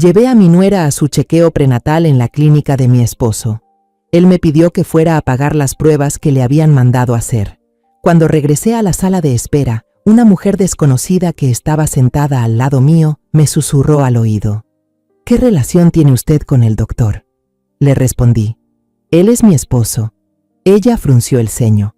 Llevé a mi nuera a su chequeo prenatal en la clínica de mi esposo. Él me pidió que fuera a pagar las pruebas que le habían mandado hacer. Cuando regresé a la sala de espera, una mujer desconocida que estaba sentada al lado mío me susurró al oído. ¿Qué relación tiene usted con el doctor? Le respondí. Él es mi esposo. Ella frunció el ceño.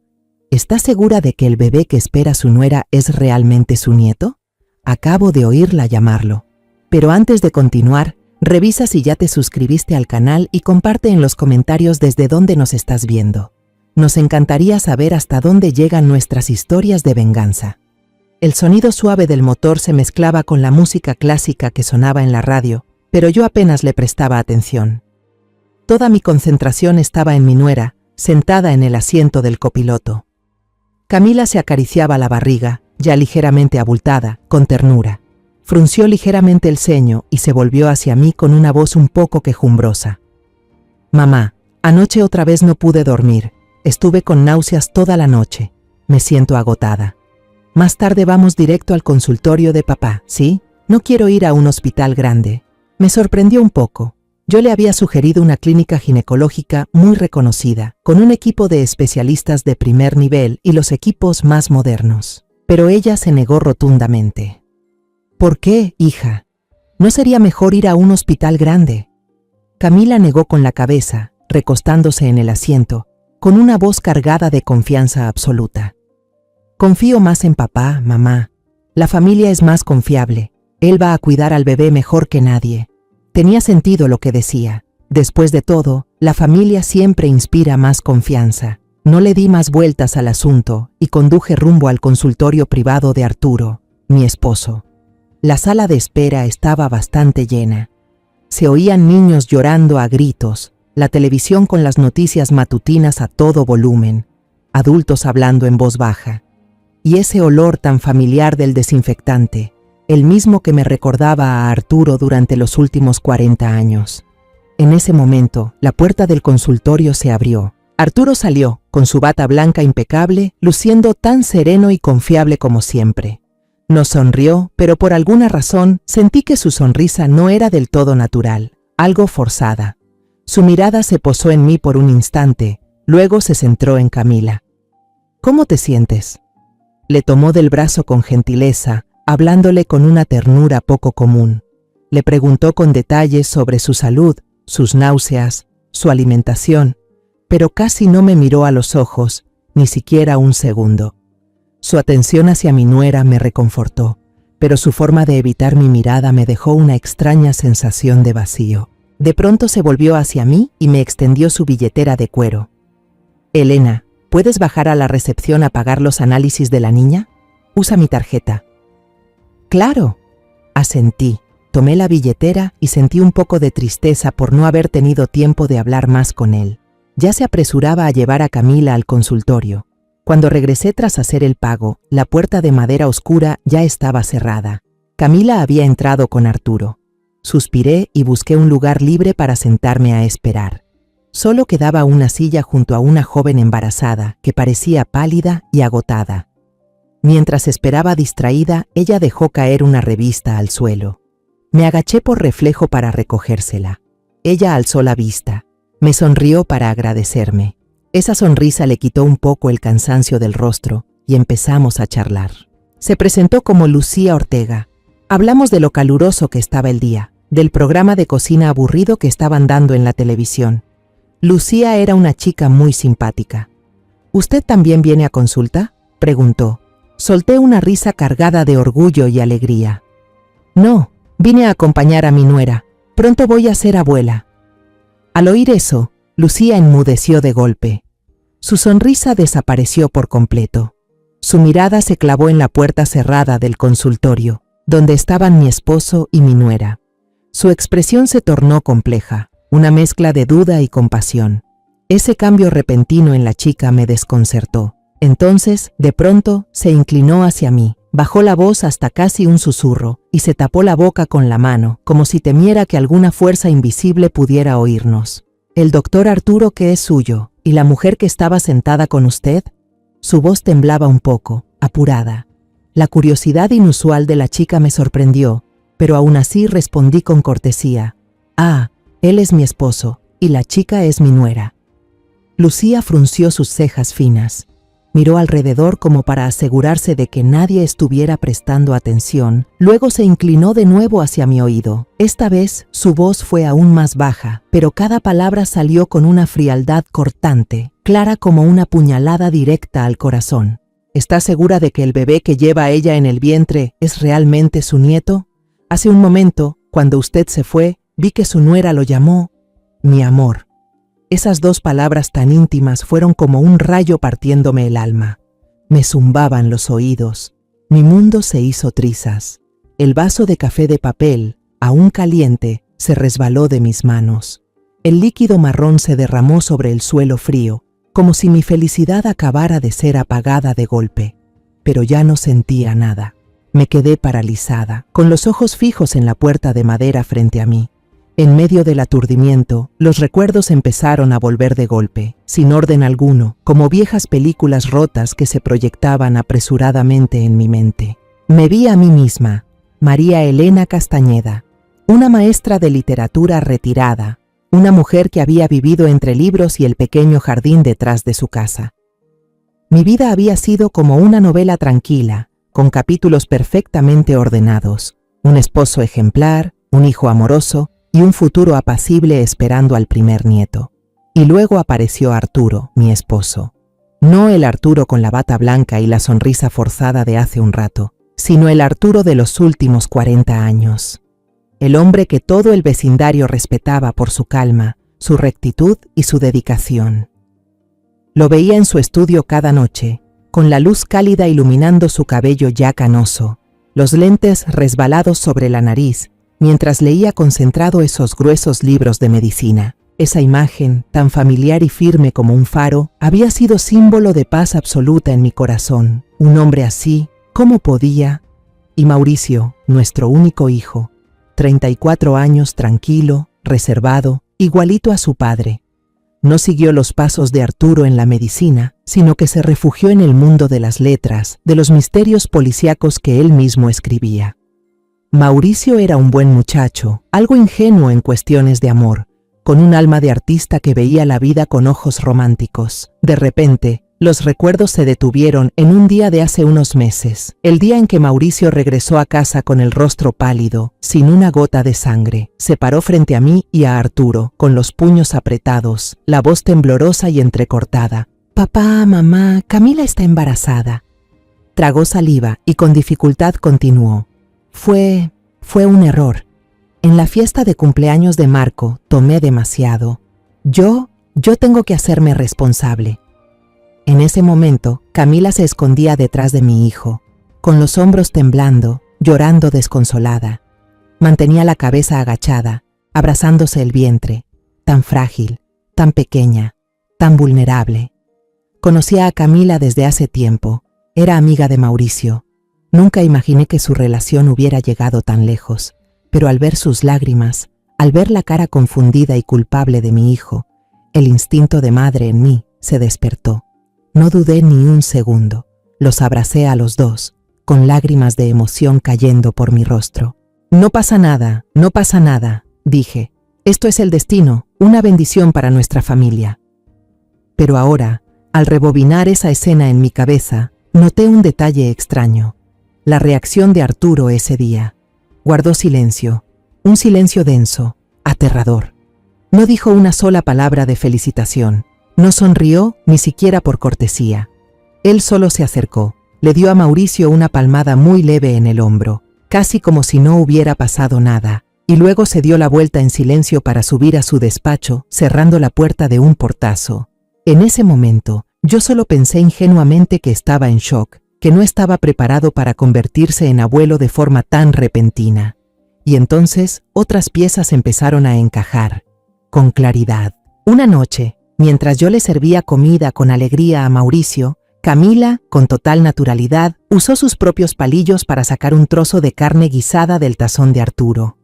¿Está segura de que el bebé que espera su nuera es realmente su nieto? Acabo de oírla llamarlo. Pero antes de continuar, revisa si ya te suscribiste al canal y comparte en los comentarios desde dónde nos estás viendo. Nos encantaría saber hasta dónde llegan nuestras historias de venganza. El sonido suave del motor se mezclaba con la música clásica que sonaba en la radio, pero yo apenas le prestaba atención. Toda mi concentración estaba en mi nuera, sentada en el asiento del copiloto. Camila se acariciaba la barriga, ya ligeramente abultada, con ternura. Frunció ligeramente el ceño y se volvió hacia mí con una voz un poco quejumbrosa. Mamá, anoche otra vez no pude dormir. Estuve con náuseas toda la noche. Me siento agotada. Más tarde vamos directo al consultorio de papá, ¿sí? No quiero ir a un hospital grande. Me sorprendió un poco. Yo le había sugerido una clínica ginecológica muy reconocida, con un equipo de especialistas de primer nivel y los equipos más modernos. Pero ella se negó rotundamente. ¿Por qué, hija? ¿No sería mejor ir a un hospital grande? Camila negó con la cabeza, recostándose en el asiento, con una voz cargada de confianza absoluta. Confío más en papá, mamá. La familia es más confiable. Él va a cuidar al bebé mejor que nadie. Tenía sentido lo que decía. Después de todo, la familia siempre inspira más confianza. No le di más vueltas al asunto y conduje rumbo al consultorio privado de Arturo, mi esposo. La sala de espera estaba bastante llena. Se oían niños llorando a gritos, la televisión con las noticias matutinas a todo volumen, adultos hablando en voz baja. Y ese olor tan familiar del desinfectante, el mismo que me recordaba a Arturo durante los últimos 40 años. En ese momento, la puerta del consultorio se abrió. Arturo salió, con su bata blanca impecable, luciendo tan sereno y confiable como siempre. Nos sonrió, pero por alguna razón sentí que su sonrisa no era del todo natural, algo forzada. Su mirada se posó en mí por un instante, luego se centró en Camila. ¿Cómo te sientes? Le tomó del brazo con gentileza, hablándole con una ternura poco común. Le preguntó con detalles sobre su salud, sus náuseas, su alimentación, pero casi no me miró a los ojos, ni siquiera un segundo. Su atención hacia mi nuera me reconfortó, pero su forma de evitar mi mirada me dejó una extraña sensación de vacío. De pronto se volvió hacia mí y me extendió su billetera de cuero. Elena, ¿puedes bajar a la recepción a pagar los análisis de la niña? Usa mi tarjeta. Claro, asentí. Tomé la billetera y sentí un poco de tristeza por no haber tenido tiempo de hablar más con él. Ya se apresuraba a llevar a Camila al consultorio. Cuando regresé tras hacer el pago, la puerta de madera oscura ya estaba cerrada. Camila había entrado con Arturo. Suspiré y busqué un lugar libre para sentarme a esperar. Solo quedaba una silla junto a una joven embarazada que parecía pálida y agotada. Mientras esperaba distraída, ella dejó caer una revista al suelo. Me agaché por reflejo para recogérsela. Ella alzó la vista. Me sonrió para agradecerme. Esa sonrisa le quitó un poco el cansancio del rostro y empezamos a charlar. Se presentó como Lucía Ortega. Hablamos de lo caluroso que estaba el día, del programa de cocina aburrido que estaban dando en la televisión. Lucía era una chica muy simpática. ¿Usted también viene a consulta?, preguntó. Solté una risa cargada de orgullo y alegría. No, vine a acompañar a mi nuera. Pronto voy a ser abuela. Al oír eso, Lucía enmudeció de golpe. Su sonrisa desapareció por completo. Su mirada se clavó en la puerta cerrada del consultorio, donde estaban mi esposo y mi nuera. Su expresión se tornó compleja, una mezcla de duda y compasión. Ese cambio repentino en la chica me desconcertó. Entonces, de pronto, se inclinó hacia mí, bajó la voz hasta casi un susurro y se tapó la boca con la mano, como si temiera que alguna fuerza invisible pudiera oírnos. ¿El doctor Arturo que es suyo y la mujer que estaba sentada con usted? Su voz temblaba un poco, apurada. La curiosidad inusual de la chica me sorprendió, pero aún así respondí con cortesía: «Ah, él es mi esposo, y la chica es mi nuera». Lucía frunció sus cejas finas. Miró alrededor como para asegurarse de que nadie estuviera prestando atención, luego se inclinó de nuevo hacia mi oído. Esta vez su voz fue aún más baja, pero cada palabra salió con una frialdad cortante, clara como una puñalada directa al corazón. ¿Está segura de que el bebé que lleva ella en el vientre es realmente su nieto? Hace un momento, cuando usted se fue, vi que su nuera lo llamó mi amor. Esas dos palabras tan íntimas fueron como un rayo partiéndome el alma. Me zumbaban los oídos. Mi mundo se hizo trizas. El vaso de café de papel, aún caliente, se resbaló de mis manos. El líquido marrón se derramó sobre el suelo frío, como si mi felicidad acabara de ser apagada de golpe. Pero ya no sentía nada. Me quedé paralizada, con los ojos fijos en la puerta de madera frente a mí. En medio del aturdimiento, los recuerdos empezaron a volver de golpe, sin orden alguno, como viejas películas rotas que se proyectaban apresuradamente en mi mente. Me vi a mí misma, María Elena Castañeda, una maestra de literatura retirada, una mujer que había vivido entre libros y el pequeño jardín detrás de su casa. Mi vida había sido como una novela tranquila, con capítulos perfectamente ordenados, un esposo ejemplar, un hijo amoroso, y un futuro apacible esperando al primer nieto. Y luego apareció Arturo, mi esposo. No el Arturo con la bata blanca y la sonrisa forzada de hace un rato, sino el Arturo de los últimos 40 años. El hombre que todo el vecindario respetaba por su calma, su rectitud y su dedicación. Lo veía en su estudio cada noche, con la luz cálida iluminando su cabello ya canoso, los lentes resbalados sobre la nariz, mientras leía concentrado esos gruesos libros de medicina. Esa imagen, tan familiar y firme como un faro, había sido símbolo de paz absoluta en mi corazón. Un hombre así, ¿cómo podía? Y Mauricio, nuestro único hijo, 34 años tranquilo, reservado, igualito a su padre. No siguió los pasos de Arturo en la medicina, sino que se refugió en el mundo de las letras, de los misterios policíacos que él mismo escribía. Mauricio era un buen muchacho, algo ingenuo en cuestiones de amor, con un alma de artista que veía la vida con ojos románticos. De repente, los recuerdos se detuvieron en un día de hace unos meses, el día en que Mauricio regresó a casa con el rostro pálido, sin una gota de sangre. Se paró frente a mí y a Arturo, con los puños apretados, la voz temblorosa y entrecortada. «Papá, mamá, Camila está embarazada». Tragó saliva y con dificultad continuó. Fue un error. En la fiesta de cumpleaños de Marco tomé demasiado. Yo tengo que hacerme responsable. En ese momento, Camila se escondía detrás de mi hijo, con los hombros temblando, llorando desconsolada. Mantenía la cabeza agachada, abrazándose el vientre, tan frágil, tan pequeña, tan vulnerable. Conocía a Camila desde hace tiempo, era amiga de Mauricio. Nunca imaginé que su relación hubiera llegado tan lejos, pero al ver sus lágrimas, al ver la cara confundida y culpable de mi hijo, el instinto de madre en mí se despertó. No dudé ni un segundo, los abracé a los dos, con lágrimas de emoción cayendo por mi rostro. No pasa nada, dije. Esto es el destino, una bendición para nuestra familia. Pero ahora, al rebobinar esa escena en mi cabeza, noté un detalle extraño. La reacción de Arturo ese día. Guardó silencio, un silencio denso, aterrador. No dijo una sola palabra de felicitación, no sonrió ni siquiera por cortesía. Él solo se acercó, le dio a Mauricio una palmada muy leve en el hombro, casi como si no hubiera pasado nada, y luego se dio la vuelta en silencio para subir a su despacho, cerrando la puerta de un portazo. En ese momento, yo solo pensé ingenuamente que estaba en shock, que no estaba preparado para convertirse en abuelo de forma tan repentina. Y entonces, otras piezas empezaron a encajar, con claridad. Una noche, mientras yo le servía comida con alegría a Mauricio, Camila, con total naturalidad, usó sus propios palillos para sacar un trozo de carne guisada del tazón de Arturo.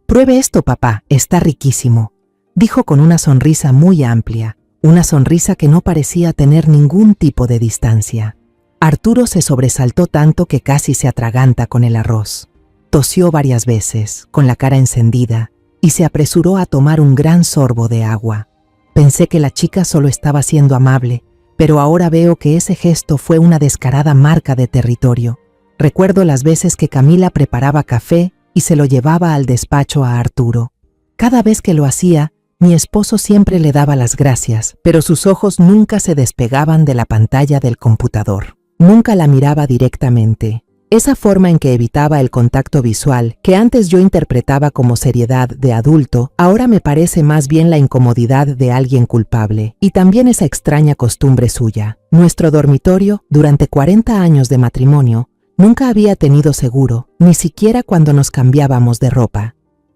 «Pruebe esto, papá, está riquísimo», dijo con una sonrisa muy amplia, una sonrisa que no parecía tener ningún tipo de distancia. Arturo se sobresaltó tanto que casi se atraganta con el arroz. Tosió varias veces, con la cara encendida, y se apresuró a tomar un gran sorbo de agua. Pensé que la chica solo estaba siendo amable, pero ahora veo que ese gesto fue una descarada marca de territorio. Recuerdo las veces que Camila preparaba café y se lo llevaba al despacho a Arturo. Cada vez que lo hacía, mi esposo siempre le daba las gracias, pero sus ojos nunca se despegaban de la pantalla del computador. Nunca la miraba directamente. Esa forma en que evitaba el contacto visual, que antes yo interpretaba como seriedad de adulto, ahora me parece más bien la incomodidad de alguien culpable, y también esa extraña costumbre suya. Nuestro dormitorio, durante 40 años de matrimonio, nunca había tenido seguro, ni siquiera cuando nos cambiábamos de ropa.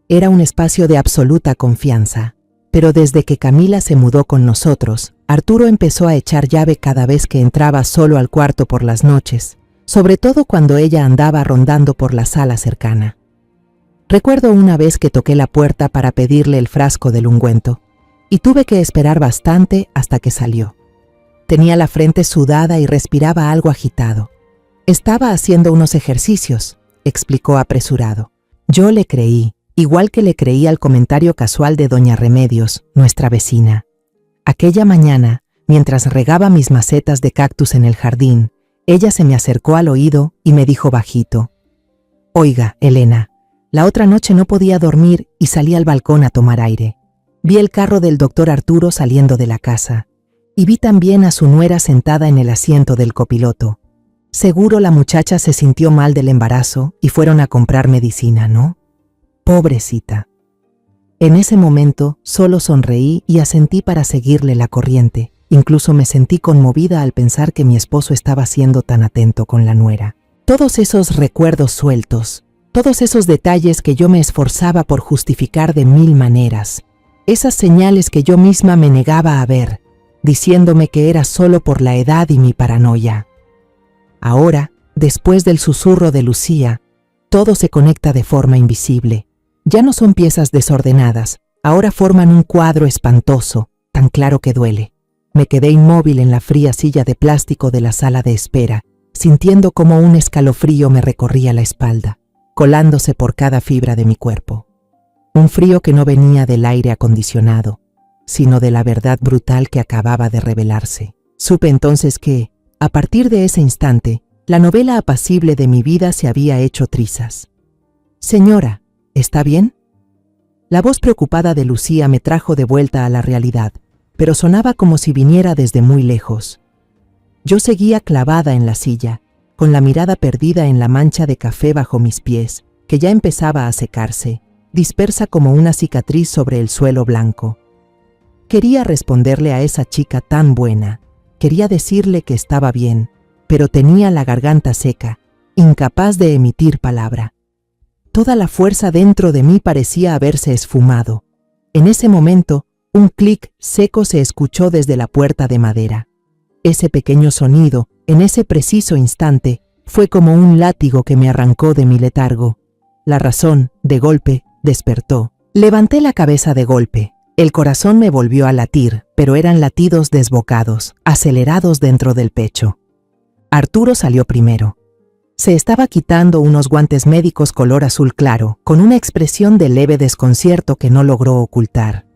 Era un espacio de absoluta confianza. Pero desde que Camila se mudó con nosotros, Arturo empezó a echar llave cada vez que entraba solo al cuarto por las noches, sobre todo cuando ella andaba rondando por la sala cercana. Recuerdo una vez que toqué la puerta para pedirle el frasco del ungüento, y tuve que esperar bastante hasta que salió. Tenía la frente sudada y respiraba algo agitado. Estaba haciendo unos ejercicios, explicó apresurado. Yo le creí, igual que le creí al comentario casual de doña Remedios, nuestra vecina. Aquella mañana, mientras regaba mis macetas de cactus en el jardín, ella se me acercó al oído y me dijo bajito: «Oiga, Elena, la otra noche no podía dormir y salí al balcón a tomar aire. Vi el carro del doctor Arturo saliendo de la casa y vi también a su nuera sentada en el asiento del copiloto. Seguro la muchacha se sintió mal del embarazo y fueron a comprar medicina, ¿no? Pobrecita». En ese momento solo sonreí y asentí para seguirle la corriente. Incluso me sentí conmovida al pensar que mi esposo estaba siendo tan atento con la nuera. Todos esos recuerdos sueltos, todos esos detalles que yo me esforzaba por justificar de mil maneras, esas señales que yo misma me negaba a ver, diciéndome que era solo por la edad y mi paranoia. Ahora, después del susurro de Lucía, todo se conecta de forma invisible. Ya no son piezas desordenadas, ahora forman un cuadro espantoso, tan claro que duele. Me quedé inmóvil en la fría silla de plástico de la sala de espera, sintiendo como un escalofrío me recorría la espalda, colándose por cada fibra de mi cuerpo. Un frío que no venía del aire acondicionado, sino de la verdad brutal que acababa de revelarse. Supe entonces que, a partir de ese instante, la novela apacible de mi vida se había hecho trizas. «Señora, ¿está bien?». La voz preocupada de Lucía me trajo de vuelta a la realidad, pero sonaba como si viniera desde muy lejos. Yo seguía clavada en la silla, con la mirada perdida en la mancha de café bajo mis pies, que ya empezaba a secarse, dispersa como una cicatriz sobre el suelo blanco. Quería responderle a esa chica tan buena, quería decirle que estaba bien, pero tenía la garganta seca, incapaz de emitir palabra. Toda la fuerza dentro de mí parecía haberse esfumado. En ese momento, un clic seco se escuchó desde la puerta de madera. Ese pequeño sonido, en ese preciso instante, fue como un látigo que me arrancó de mi letargo. La razón, de golpe, despertó. Levanté la cabeza de golpe. El corazón me volvió a latir, pero eran latidos desbocados, acelerados dentro del pecho. Arturo salió primero. Se estaba quitando unos guantes médicos color azul claro, con una expresión de leve desconcierto que no logró ocultar.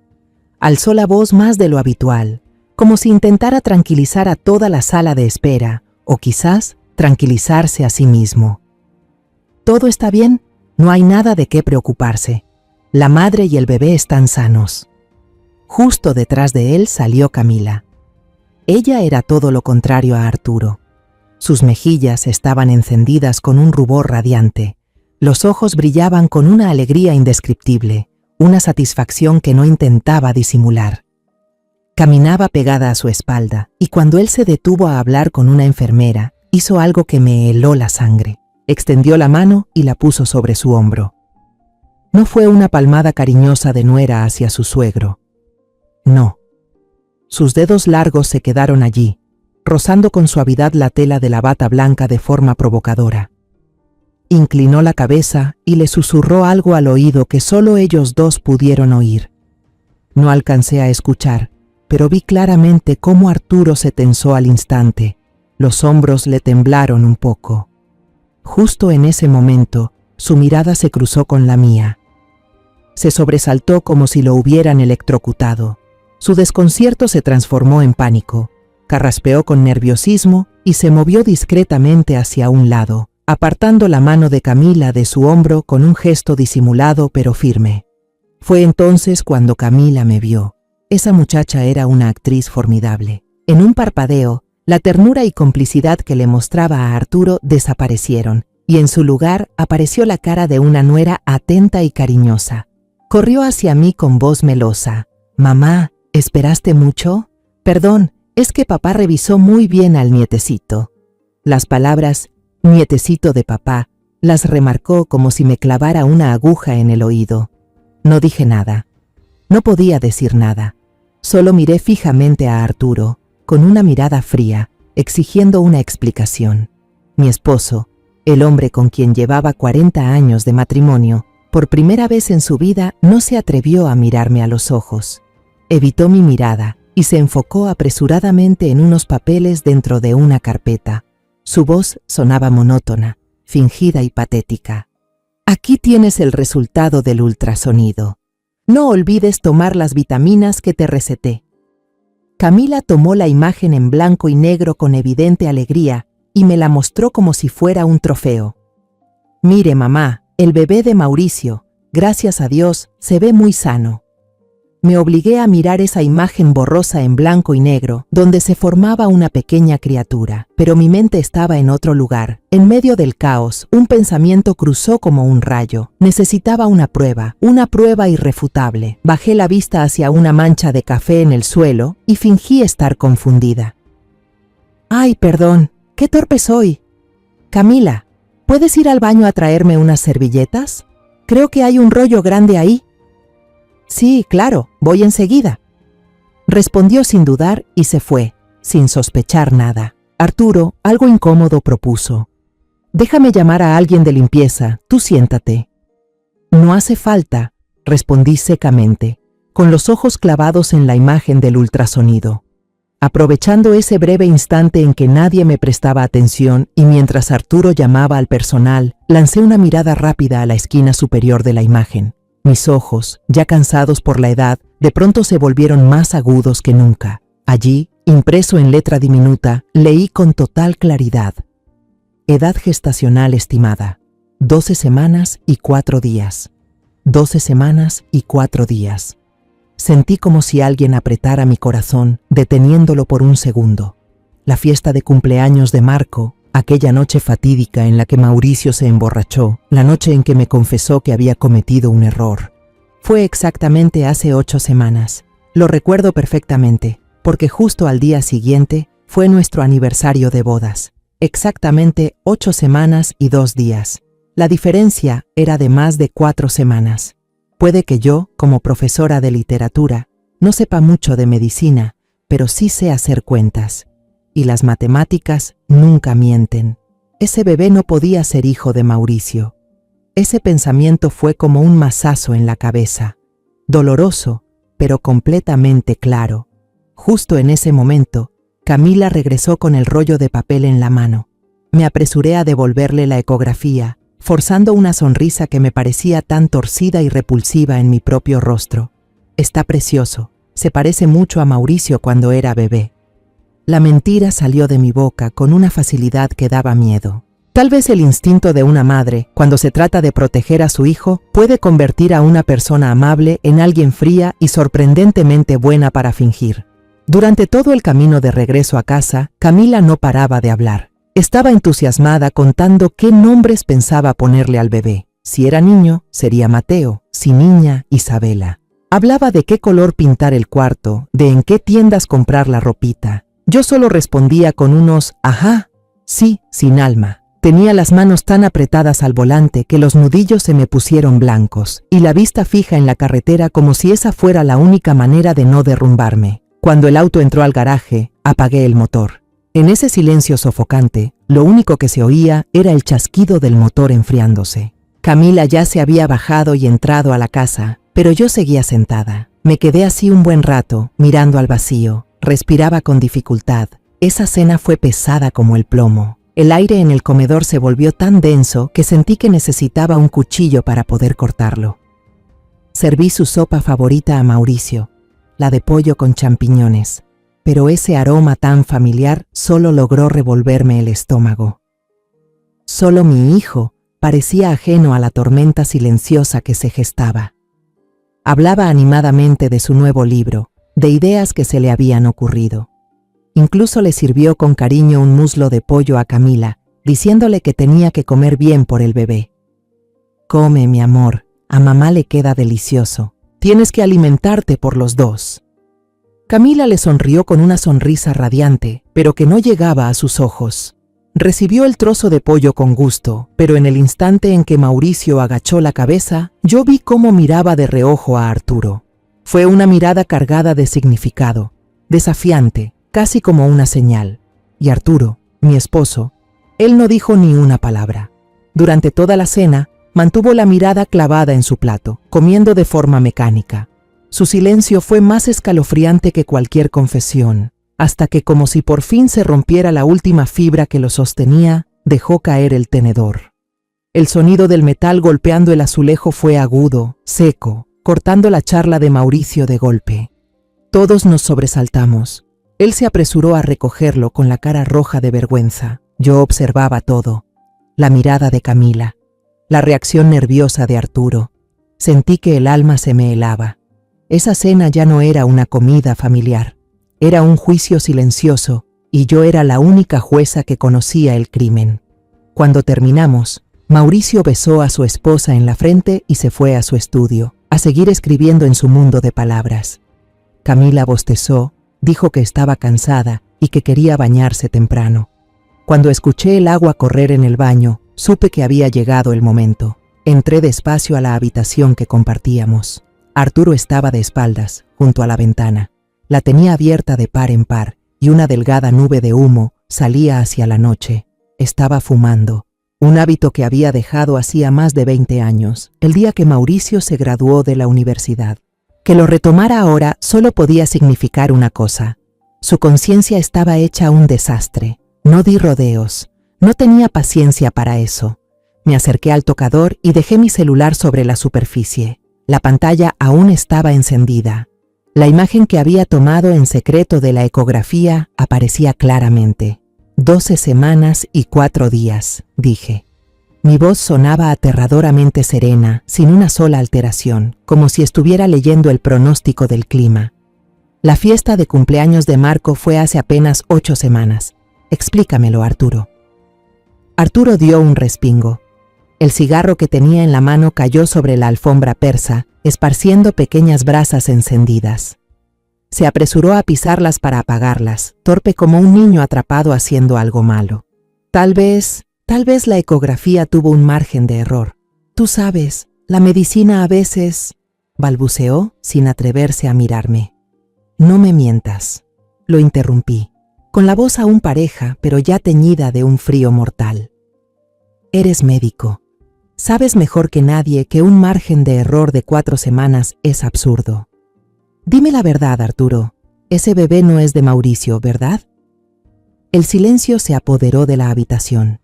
Alzó la voz más de lo habitual, como si intentara tranquilizar a toda la sala de espera, o quizás tranquilizarse a sí mismo. «Todo está bien, no hay nada de qué preocuparse. La madre y el bebé están sanos». Justo detrás de él salió Camila. Ella era todo lo contrario a Arturo. Sus mejillas estaban encendidas con un rubor radiante. Los ojos brillaban con una alegría indescriptible, una satisfacción que no intentaba disimular. Caminaba pegada a su espalda, y cuando él se detuvo a hablar con una enfermera, hizo algo que me heló la sangre. Extendió la mano y la puso sobre su hombro. No fue una palmada cariñosa de nuera hacia su suegro. No. Sus dedos largos se quedaron allí, rozando con suavidad la tela de la bata blanca de forma provocadora. Inclinó la cabeza y le susurró algo al oído que solo ellos dos pudieron oír. No alcancé a escuchar, pero vi claramente cómo Arturo se tensó al instante. Los hombros le temblaron un poco. Justo en ese momento, su mirada se cruzó con la mía. Se sobresaltó como si lo hubieran electrocutado. Su desconcierto se transformó en pánico. Carraspeó con nerviosismo y se movió discretamente hacia un lado, apartando la mano de Camila de su hombro con un gesto disimulado pero firme. Fue entonces cuando Camila me vio. Esa muchacha era una actriz formidable. En un parpadeo, la ternura y complicidad que le mostraba a Arturo desaparecieron, y en su lugar apareció la cara de una nuera atenta y cariñosa. Corrió hacia mí con voz melosa. «Mamá, ¿esperaste mucho? Perdón, es que papá revisó muy bien al nietecito». Las palabras «nietecito de papá» las remarcó como si me clavara una aguja en el oído. No dije nada. No podía decir nada. Solo miré fijamente a Arturo, con una mirada fría, exigiendo una explicación. Mi esposo, el hombre con quien llevaba 40 años de matrimonio, por primera vez en su vida no se atrevió a mirarme a los ojos. Evitó mi mirada y se enfocó apresuradamente en unos papeles dentro de una carpeta. Su voz sonaba monótona, fingida y patética. «Aquí tienes el resultado del ultrasonido. No olvides tomar las vitaminas que te receté». Camila tomó la imagen en blanco y negro con evidente alegría y me la mostró como si fuera un trofeo. «Mire, mamá, el bebé de Mauricio, gracias a Dios, se ve muy sano». Me obligué a mirar esa imagen borrosa en blanco y negro, donde se formaba una pequeña criatura, pero mi mente estaba en otro lugar. En medio del caos, un pensamiento cruzó como un rayo. Necesitaba una prueba irrefutable. Bajé la vista hacia una mancha de café en el suelo y fingí estar confundida. «Ay, perdón, qué torpe soy. Camila, ¿puedes ir al baño a traerme unas servilletas? Creo que hay un rollo grande ahí». «Sí, claro, voy enseguida», respondió sin dudar y se fue, sin sospechar nada. Arturo, algo incómodo, propuso: «Déjame llamar a alguien de limpieza, tú siéntate». «No hace falta», respondí secamente, con los ojos clavados en la imagen del ultrasonido. Aprovechando ese breve instante en que nadie me prestaba atención y mientras Arturo llamaba al personal, lancé una mirada rápida a la esquina superior de la imagen. Mis ojos, ya cansados por la edad, de pronto se volvieron más agudos que nunca. Allí, impreso en letra diminuta, leí con total claridad: edad gestacional estimada, 12 semanas y 4 días. 12 semanas y 4 días. Sentí como si alguien apretara mi corazón, deteniéndolo por un segundo. La fiesta de cumpleaños de Marco, aquella noche fatídica en la que Mauricio se emborrachó, la noche en que me confesó que había cometido un error. Fue exactamente hace 8 semanas. Lo recuerdo perfectamente, porque justo al día siguiente fue nuestro aniversario de bodas. Exactamente 8 semanas y 2 días. La diferencia era de más de 4 semanas. Puede que yo, como profesora de literatura, no sepa mucho de medicina, pero sí sé hacer cuentas. Y las matemáticas nunca mienten. Ese bebé no podía ser hijo de Mauricio. Ese pensamiento fue como un mazazo en la cabeza. Doloroso, pero completamente claro. Justo en ese momento, Camila regresó con el rollo de papel en la mano. Me apresuré a devolverle la ecografía, forzando una sonrisa que me parecía tan torcida y repulsiva en mi propio rostro. «Está precioso. Se parece mucho a Mauricio cuando era bebé». La mentira salió de mi boca con una facilidad que daba miedo. Tal vez el instinto de una madre, cuando se trata de proteger a su hijo, puede convertir a una persona amable en alguien fría y sorprendentemente buena para fingir. Durante todo el camino de regreso a casa, Camila no paraba de hablar. Estaba entusiasmada contando qué nombres pensaba ponerle al bebé. Si era niño, sería Mateo; si niña, Isabela. Hablaba de qué color pintar el cuarto, de en qué tiendas comprar la ropita. Yo solo respondía con unos «ajá», sí, sin alma. Tenía las manos tan apretadas al volante que los nudillos se me pusieron blancos y la vista fija en la carretera como si esa fuera la única manera de no derrumbarme. Cuando el auto entró al garaje, apagué el motor. En ese silencio sofocante, lo único que se oía era el chasquido del motor enfriándose. Camila ya se había bajado y entrado a la casa, pero yo seguía sentada. Me quedé así un buen rato, mirando al vacío. Respiraba con dificultad. Esa cena fue pesada como el plomo. El aire en el comedor se volvió tan denso que sentí que necesitaba un cuchillo para poder cortarlo. Serví su sopa favorita a Mauricio, la de pollo con champiñones, pero ese aroma tan familiar solo logró revolverme el estómago. Solo mi hijo parecía ajeno a la tormenta silenciosa que se gestaba. Hablaba animadamente de su nuevo libro, de ideas que se le habían ocurrido. Incluso le sirvió con cariño un muslo de pollo a Camila, diciéndole que tenía que comer bien por el bebé. «Come, mi amor, a mamá le queda delicioso. Tienes que alimentarte por los dos». Camila le sonrió con una sonrisa radiante, pero que no llegaba a sus ojos. Recibió el trozo de pollo con gusto, pero en el instante en que Mauricio agachó la cabeza, yo vi cómo miraba de reojo a Arturo. Fue una mirada cargada de significado, desafiante, casi como una señal. Y Arturo, mi esposo, él no dijo ni una palabra. Durante toda la cena, mantuvo la mirada clavada en su plato, comiendo de forma mecánica. Su silencio fue más escalofriante que cualquier confesión, hasta que, como si por fin se rompiera la última fibra que lo sostenía, dejó caer el tenedor. El sonido del metal golpeando el azulejo fue agudo, seco, cortando la charla de Mauricio de golpe. Todos nos sobresaltamos. Él se apresuró a recogerlo con la cara roja de vergüenza. Yo observaba todo. La mirada de Camila, la reacción nerviosa de Arturo. Sentí que el alma se me helaba. Esa cena ya no era una comida familiar. Era un juicio silencioso, y yo era la única jueza que conocía el crimen. Cuando terminamos, Mauricio besó a su esposa en la frente y se fue a su estudio, a seguir escribiendo en su mundo de palabras. Camila bostezó, dijo que estaba cansada y que quería bañarse temprano. Cuando escuché el agua correr en el baño, supe que había llegado el momento. Entré despacio a la habitación que compartíamos. Arturo estaba de espaldas, junto a la ventana. La tenía abierta de par en par, y una delgada nube de humo salía hacia la noche. Estaba fumando, un hábito que había dejado hacía más de 20 años, el día que Mauricio se graduó de la universidad. Que lo retomara ahora solo podía significar una cosa. Su conciencia estaba hecha un desastre. No di rodeos. No tenía paciencia para eso. Me acerqué al tocador y dejé mi celular sobre la superficie. La pantalla aún estaba encendida. La imagen que había tomado en secreto de la ecografía aparecía claramente. 12 semanas y 4 días, dije. Mi voz sonaba aterradoramente serena, sin una sola alteración, como si estuviera leyendo el pronóstico del clima. La fiesta de cumpleaños de Marco fue hace apenas 8 semanas. Explícamelo, Arturo. Arturo dio un respingo. El cigarro que tenía en la mano cayó sobre la alfombra persa, esparciendo pequeñas brasas encendidas. Se apresuró a pisarlas para apagarlas, torpe como un niño atrapado haciendo algo malo. Tal vez la ecografía tuvo un margen de error. Tú sabes, la medicina a veces... balbuceó sin atreverse a mirarme. No me mientas. Lo interrumpí, con la voz aún pareja, pero ya teñida de un frío mortal. Eres médico. Sabes mejor que nadie que un margen de error de 4 semanas es absurdo. Dime la verdad, Arturo. Ese bebé no es de Mauricio, ¿verdad? El silencio se apoderó de la habitación.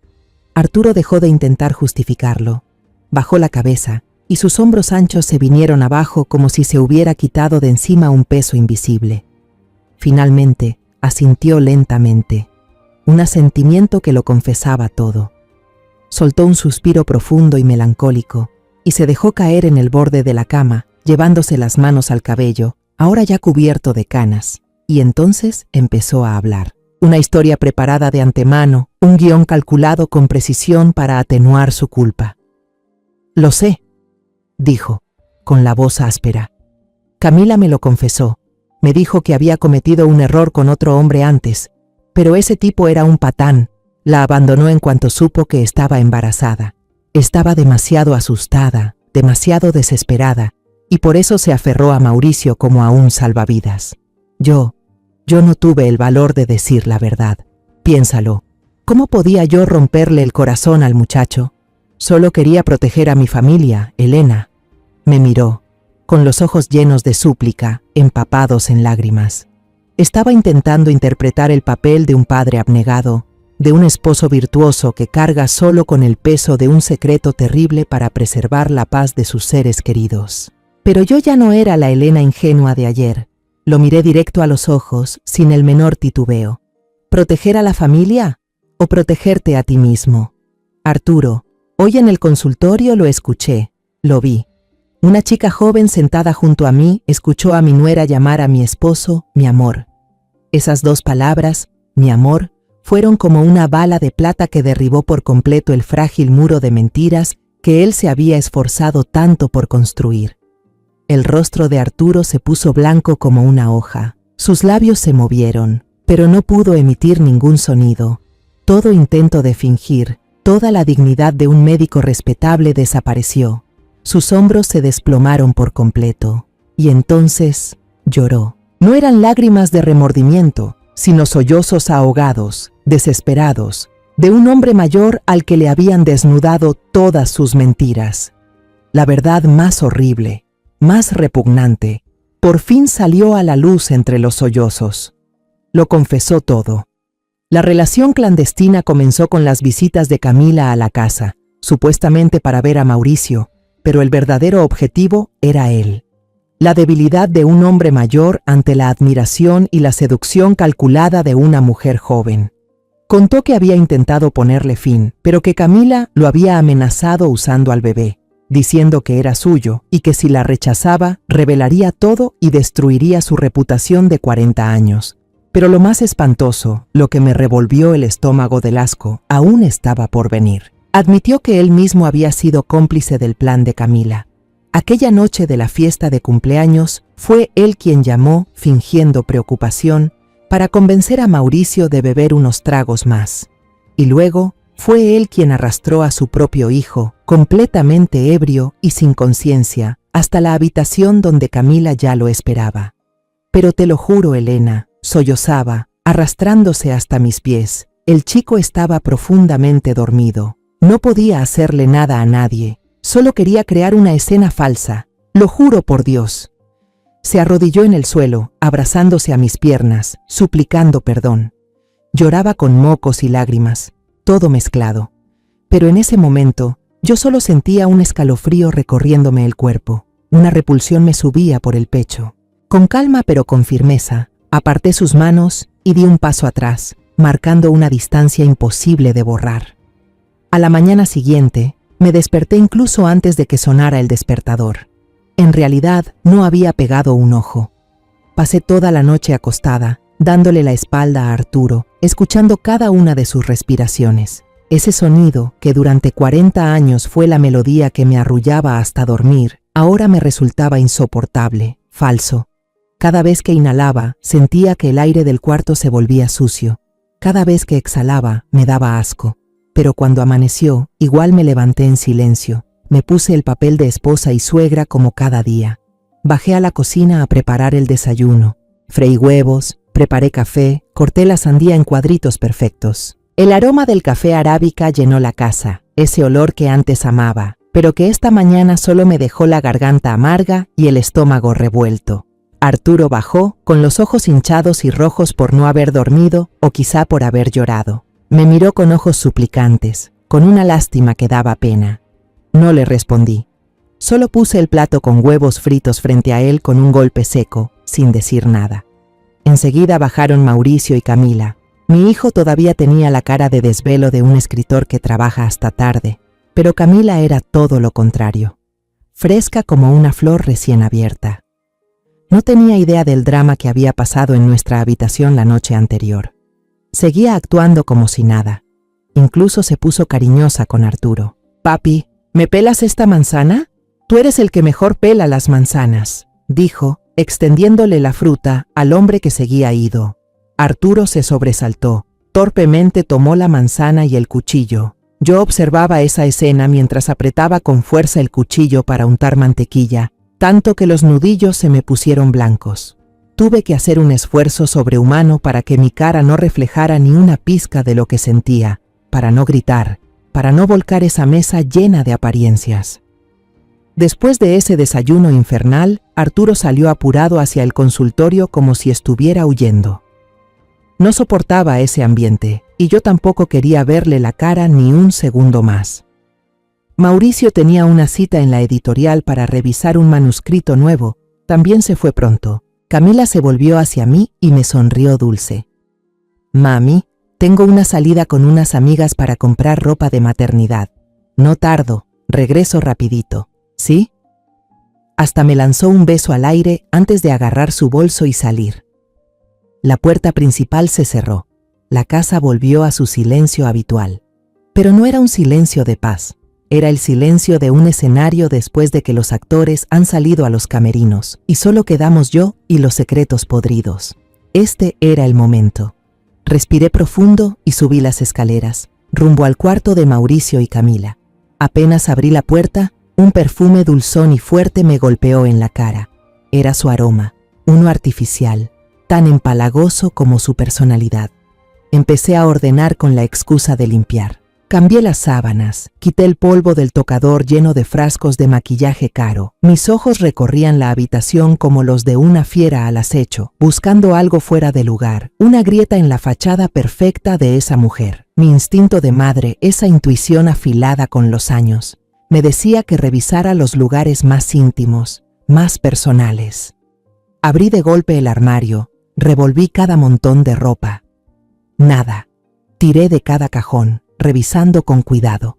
Arturo dejó de intentar justificarlo. Bajó la cabeza y sus hombros anchos se vinieron abajo como si se hubiera quitado de encima un peso invisible. Finalmente, asintió lentamente, un asentimiento que lo confesaba todo. Soltó un suspiro profundo y melancólico y se dejó caer en el borde de la cama, llevándose las manos al cabello, ahora ya cubierto de canas, y entonces empezó a hablar. Una historia preparada de antemano, un guión calculado con precisión para atenuar su culpa. Lo sé, dijo, con la voz áspera. Camila me lo confesó. Me dijo que había cometido un error con otro hombre antes, pero ese tipo era un patán. La abandonó en cuanto supo que estaba embarazada. Estaba demasiado asustada, demasiado desesperada, y por eso se aferró a Mauricio como a un salvavidas. Yo no tuve el valor de decir la verdad. Piénsalo. ¿Cómo podía yo romperle el corazón al muchacho? Solo quería proteger a mi familia, Elena. Me miró, con los ojos llenos de súplica, empapados en lágrimas. Estaba intentando interpretar el papel de un padre abnegado, de un esposo virtuoso que carga solo con el peso de un secreto terrible para preservar la paz de sus seres queridos. Pero yo ya no era la Elena ingenua de ayer. Lo miré directo a los ojos, sin el menor titubeo. ¿Proteger a la familia o protegerte a ti mismo? Arturo, hoy en el consultorio lo escuché, lo vi. Una chica joven sentada junto a mí escuchó a mi nuera llamar a mi esposo mi amor. Esas dos palabras, mi amor, fueron como una bala de plata que derribó por completo el frágil muro de mentiras que él se había esforzado tanto por construir. El rostro de Arturo se puso blanco como una hoja. Sus labios se movieron, pero no pudo emitir ningún sonido. Todo intento de fingir, toda la dignidad de un médico respetable desapareció. Sus hombros se desplomaron por completo. Y entonces lloró. No eran lágrimas de remordimiento, sino sollozos ahogados, desesperados, de un hombre mayor al que le habían desnudado todas sus mentiras. La verdad más horrible, más repugnante, por fin salió a la luz entre los sollozos. Lo confesó todo. La relación clandestina comenzó con las visitas de Camila a la casa, supuestamente para ver a Mauricio, pero el verdadero objetivo era él. La debilidad de un hombre mayor ante la admiración y la seducción calculada de una mujer joven. Contó que había intentado ponerle fin, pero que Camila lo había amenazado usando al bebé, diciendo que era suyo y que si la rechazaba, revelaría todo y destruiría su reputación de 40 años. Pero lo más espantoso, lo que me revolvió el estómago del asco, aún estaba por venir. Admitió que él mismo había sido cómplice del plan de Camila. Aquella noche de la fiesta de cumpleaños, fue él quien llamó, fingiendo preocupación, para convencer a Mauricio de beber unos tragos más. Y luego, fue él quien arrastró a su propio hijo, completamente ebrio y sin conciencia, hasta la habitación donde Camila ya lo esperaba. Pero te lo juro, Elena, sollozaba, arrastrándose hasta mis pies. El chico estaba profundamente dormido. No podía hacerle nada a nadie. Solo quería crear una escena falsa. Lo juro por Dios. Se arrodilló en el suelo, abrazándose a mis piernas, suplicando perdón. Lloraba con mocos y lágrimas, todo mezclado. Pero en ese momento, yo solo sentía un escalofrío recorriéndome el cuerpo. Una repulsión me subía por el pecho. Con calma pero con firmeza, aparté sus manos y di un paso atrás, marcando una distancia imposible de borrar. A la mañana siguiente, me desperté incluso antes de que sonara el despertador. En realidad, no había pegado un ojo. Pasé toda la noche acostada, dándole la espalda a Arturo, escuchando cada una de sus respiraciones. Ese sonido, que durante 40 años fue la melodía que me arrullaba hasta dormir, ahora me resultaba insoportable, falso. Cada vez que inhalaba, sentía que el aire del cuarto se volvía sucio. Cada vez que exhalaba, me daba asco. Pero cuando amaneció, igual me levanté en silencio. Me puse el papel de esposa y suegra como cada día. Bajé a la cocina a preparar el desayuno. Freí huevos, preparé café, corté la sandía en cuadritos perfectos. El aroma del café arábica llenó la casa, ese olor que antes amaba, pero que esta mañana solo me dejó la garganta amarga y el estómago revuelto. Arturo bajó, con los ojos hinchados y rojos por no haber dormido o quizá por haber llorado. Me miró con ojos suplicantes, con una lástima que daba pena. No le respondí. Solo puse el plato con huevos fritos frente a él con un golpe seco, sin decir nada. Enseguida bajaron Mauricio y Camila. Mi hijo todavía tenía la cara de desvelo de un escritor que trabaja hasta tarde, pero Camila era todo lo contrario, fresca como una flor recién abierta. No tenía idea del drama que había pasado en nuestra habitación la noche anterior. Seguía actuando como si nada. Incluso se puso cariñosa con Arturo. «Papi, ¿me pelas esta manzana? Tú eres el que mejor pela las manzanas», dijo, extendiéndole la fruta al hombre que seguía ido. Arturo se sobresaltó. Torpemente tomó la manzana y el cuchillo. Yo observaba esa escena mientras apretaba con fuerza el cuchillo para untar mantequilla, tanto que los nudillos se me pusieron blancos. Tuve que hacer un esfuerzo sobrehumano para que mi cara no reflejara ni una pizca de lo que sentía, para no gritar, para no volcar esa mesa llena de apariencias. Después de ese desayuno infernal, Arturo salió apurado hacia el consultorio como si estuviera huyendo. No soportaba ese ambiente, y yo tampoco quería verle la cara ni un segundo más. Mauricio tenía una cita en la editorial para revisar un manuscrito nuevo. También se fue pronto. Camila se volvió hacia mí y me sonrió dulce. Mami, tengo una salida con unas amigas para comprar ropa de maternidad. No tardo, regreso rapidito. ¿Sí? Hasta me lanzó un beso al aire antes de agarrar su bolso y salir. La puerta principal se cerró. La casa volvió a su silencio habitual. Pero no era un silencio de paz. Era el silencio de un escenario después de que los actores han salido a los camerinos y solo quedamos yo y los secretos podridos. Este era el momento. Respiré profundo y subí las escaleras, rumbo al cuarto de Mauricio y Camila. Apenas abrí la puerta, un perfume dulzón y fuerte me golpeó en la cara. Era su aroma, uno artificial, tan empalagoso como su personalidad. Empecé a ordenar con la excusa de limpiar. Cambié las sábanas, quité el polvo del tocador lleno de frascos de maquillaje caro. Mis ojos recorrían la habitación como los de una fiera al acecho, buscando algo fuera de lugar, una grieta en la fachada perfecta de esa mujer. Mi instinto de madre, esa intuición afilada con los años, me decía que revisara los lugares más íntimos, más personales. Abrí de golpe el armario, revolví cada montón de ropa. Nada. Tiré de cada cajón, revisando con cuidado.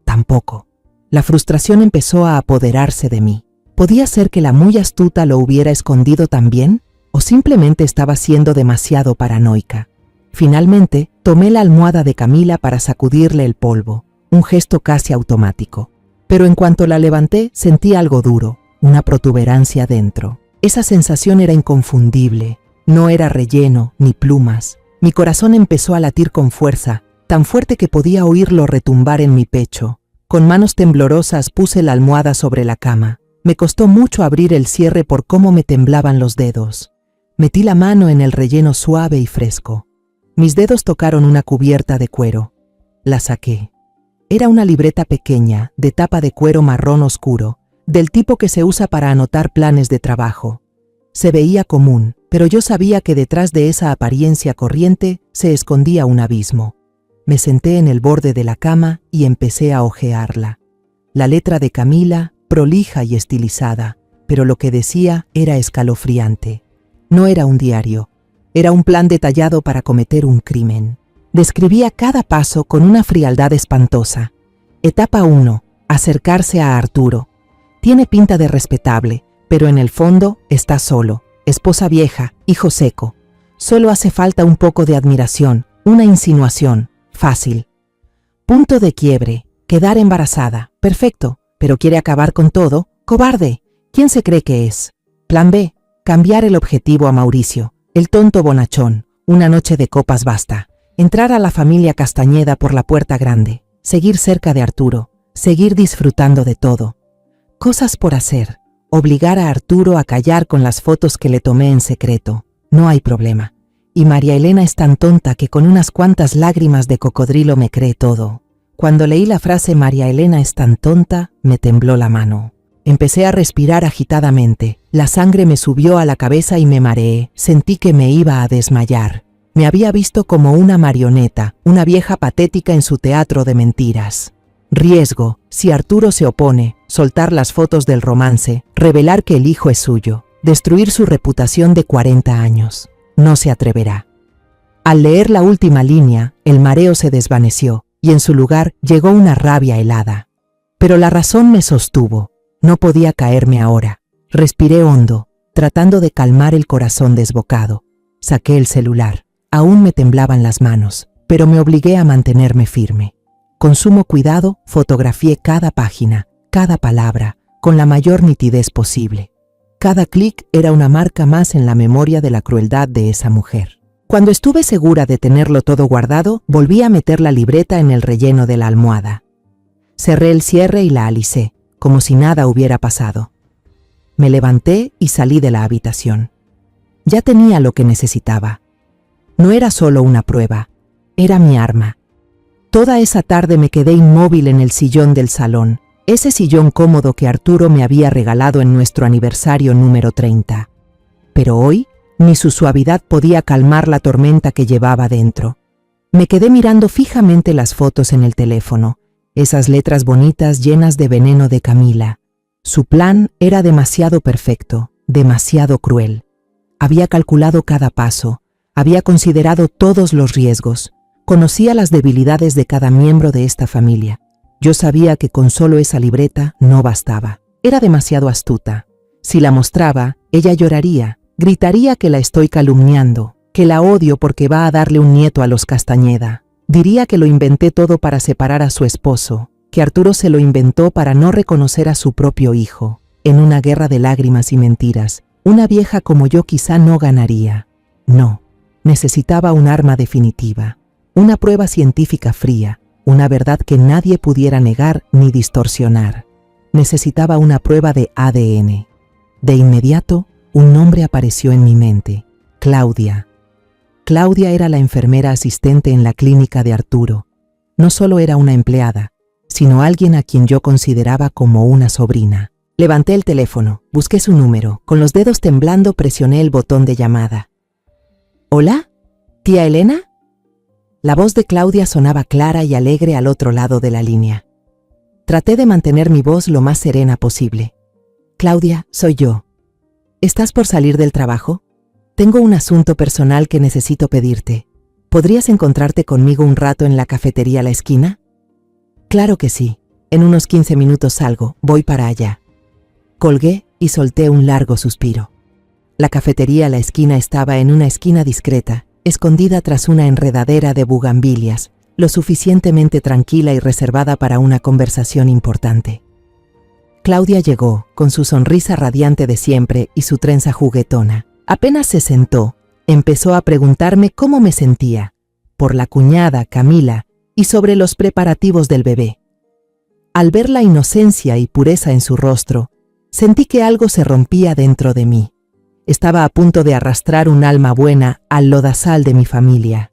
Tampoco. La frustración empezó a apoderarse de mí. ¿Podía ser que la muy astuta lo hubiera escondido también? ¿O simplemente estaba siendo demasiado paranoica? Finalmente, tomé la almohada de Camila para sacudirle el polvo, un gesto casi automático. Pero en cuanto la levanté, sentí algo duro, una protuberancia dentro. Esa sensación era inconfundible. No era relleno ni plumas. Mi corazón empezó a latir con fuerza, tan fuerte que podía oírlo retumbar en mi pecho. Con manos temblorosas puse la almohada sobre la cama. Me costó mucho abrir el cierre por cómo me temblaban los dedos. Metí la mano en el relleno suave y fresco. Mis dedos tocaron una cubierta de cuero. La saqué. Era una libreta pequeña, de tapa de cuero marrón oscuro, del tipo que se usa para anotar planes de trabajo. Se veía común, pero yo sabía que detrás de esa apariencia corriente se escondía un abismo. Me senté en el borde de la cama y empecé a hojearla. La letra de Camila, prolija y estilizada, pero lo que decía era escalofriante. No era un diario, era un plan detallado para cometer un crimen. Describía cada paso con una frialdad espantosa. Etapa 1. Acercarse a Arturo. Tiene pinta de respetable, pero en el fondo está solo. Esposa vieja, hijo seco. Solo hace falta un poco de admiración, una insinuación. Fácil. Punto de quiebre. Quedar embarazada. Perfecto. Pero quiere acabar con todo. Cobarde. ¿Quién se cree que es? Plan B. Cambiar el objetivo a Mauricio. El tonto bonachón. Una noche de copas basta. Entrar a la familia Castañeda por la puerta grande. Seguir cerca de Arturo. Seguir disfrutando de todo. Cosas por hacer. Obligar a Arturo a callar con las fotos que le tomé en secreto. No hay problema. Y María Elena es tan tonta que con unas cuantas lágrimas de cocodrilo me cree todo. Cuando leí la frase María Elena es tan tonta, me tembló la mano. Empecé a respirar agitadamente. La sangre me subió a la cabeza y me mareé. Sentí que me iba a desmayar. Me había visto como una marioneta, una vieja patética en su teatro de mentiras. Riesgo, si Arturo se opone, soltar las fotos del romance, revelar que el hijo es suyo, destruir su reputación de 40 años. No se atreverá. Al leer la última línea, el mareo se desvaneció y en su lugar llegó una rabia helada. Pero la razón me sostuvo. No podía caerme ahora. Respiré hondo, tratando de calmar el corazón desbocado. Saqué el celular. Aún me temblaban las manos, pero me obligué a mantenerme firme. Con sumo cuidado, fotografié cada página, cada palabra, con la mayor nitidez posible. Cada clic era una marca más en la memoria de la crueldad de esa mujer. Cuando estuve segura de tenerlo todo guardado, volví a meter la libreta en el relleno de la almohada. Cerré el cierre y la alicé, como si nada hubiera pasado. Me levanté y salí de la habitación. Ya tenía lo que necesitaba. No era solo una prueba, era mi arma. Toda esa tarde me quedé inmóvil en el sillón del salón, ese sillón cómodo que Arturo me había regalado en nuestro aniversario número 30. Pero hoy Ni su suavidad podía calmar la tormenta que llevaba dentro. Me quedé mirando fijamente las fotos en el teléfono, esas letras bonitas llenas de veneno de Camila. Su plan era demasiado perfecto, demasiado cruel. Había calculado cada paso, había considerado todos los riesgos, conocía las debilidades de cada miembro de esta familia. Yo sabía que con solo esa libreta no bastaba. Era demasiado astuta. Si la mostraba, ella lloraría, gritaría que la estoy calumniando, que la odio porque va a darle un nieto a los Castañeda. Diría que lo inventé todo para separar a su esposo, que Arturo se lo inventó para no reconocer a su propio hijo. En una guerra de lágrimas y mentiras, una vieja como yo quizá no ganaría. No, necesitaba un arma definitiva, una prueba científica fría, una verdad que nadie pudiera negar ni distorsionar. Necesitaba una prueba de ADN. De inmediato, un nombre apareció en mi mente: Claudia. Claudia era la enfermera asistente en la clínica de Arturo. No solo era una empleada, sino alguien a quien yo consideraba como una sobrina. Levanté el teléfono, busqué su número, con los dedos temblando presioné el botón de llamada. ¿Hola? ¿Tía Elena? La voz de Claudia sonaba clara y alegre al otro lado de la línea. Traté de mantener mi voz lo más serena posible. Claudia, soy yo. ¿Estás por salir del trabajo? Tengo un asunto personal que necesito pedirte. ¿Podrías encontrarte conmigo un rato en la cafetería a la esquina? Claro que sí. En unos 15 minutos salgo, voy para allá. Colgué y solté un largo suspiro. La cafetería a la esquina estaba en una esquina discreta, escondida tras una enredadera de bugambilias, lo suficientemente tranquila y reservada para una conversación importante. Claudia llegó, con su sonrisa radiante de siempre y su trenza juguetona. Apenas se sentó, empezó a preguntarme cómo me sentía, por la cuñada, Camila, y sobre los preparativos del bebé. Al ver la inocencia y pureza en su rostro, sentí que algo se rompía dentro de mí. Estaba a punto de arrastrar un alma buena al lodazal de mi familia.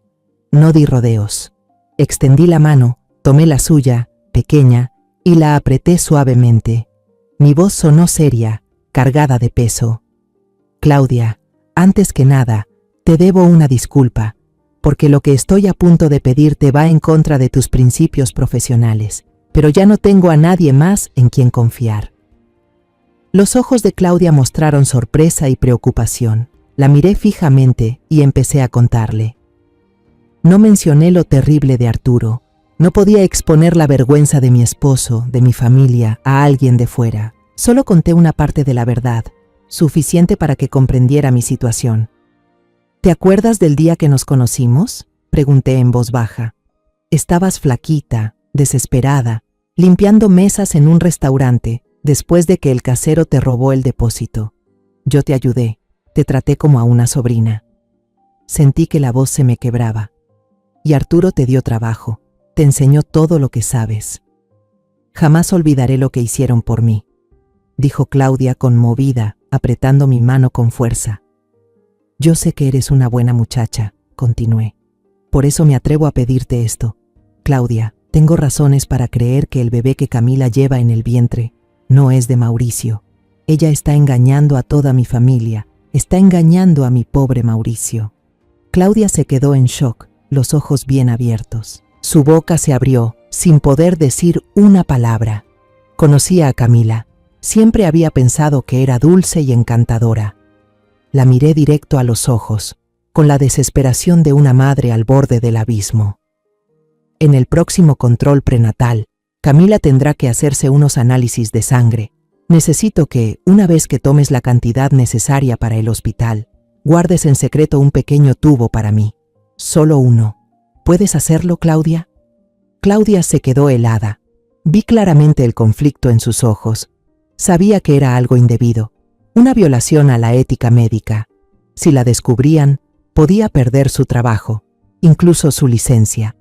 No di rodeos. Extendí la mano, tomé la suya, pequeña, y la apreté suavemente. Mi voz sonó seria, cargada de peso. Claudia, antes que nada, te debo una disculpa, porque lo que estoy a punto de pedirte va en contra de tus principios profesionales, pero ya no tengo a nadie más en quien confiar. Los ojos de Claudia mostraron sorpresa y preocupación. La miré fijamente y empecé a contarle. No mencioné lo terrible de Arturo. No podía exponer la vergüenza de mi esposo, de mi familia, a alguien de fuera. Solo conté una parte de la verdad, suficiente para que comprendiera mi situación. ¿Te acuerdas del día que nos conocimos?, pregunté en voz baja. Estabas flaquita, desesperada, limpiando mesas en un restaurante, después de que el casero te robó el depósito. Yo te ayudé, te traté como a una sobrina. Sentí que la voz se me quebraba. Y Arturo te dio trabajo, te enseñó todo lo que sabes. Jamás olvidaré lo que hicieron por mí, dijo Claudia conmovida, apretando mi mano con fuerza. Yo sé que eres una buena muchacha, continué. Por eso me atrevo a pedirte esto. Claudia, tengo razones para creer que el bebé que Camila lleva en el vientre no es de Mauricio. Ella está engañando a toda mi familia, está engañando a mi pobre Mauricio. Claudia se quedó en shock, los ojos bien abiertos. Su boca se abrió, sin poder decir una palabra. Conocía a Camila. Siempre había pensado que era dulce y encantadora. La miré directo a los ojos, con la desesperación de una madre al borde del abismo. En el próximo control prenatal, Camila tendrá que hacerse unos análisis de sangre. Necesito que, una vez que tomes la cantidad necesaria para el hospital, guardes en secreto un pequeño tubo para mí. Solo uno. ¿Puedes hacerlo, Claudia? Claudia se quedó helada. Vi claramente el conflicto en sus ojos. Sabía que era algo indebido, una violación a la ética médica. Si la descubrían, podía perder su trabajo, incluso su licencia.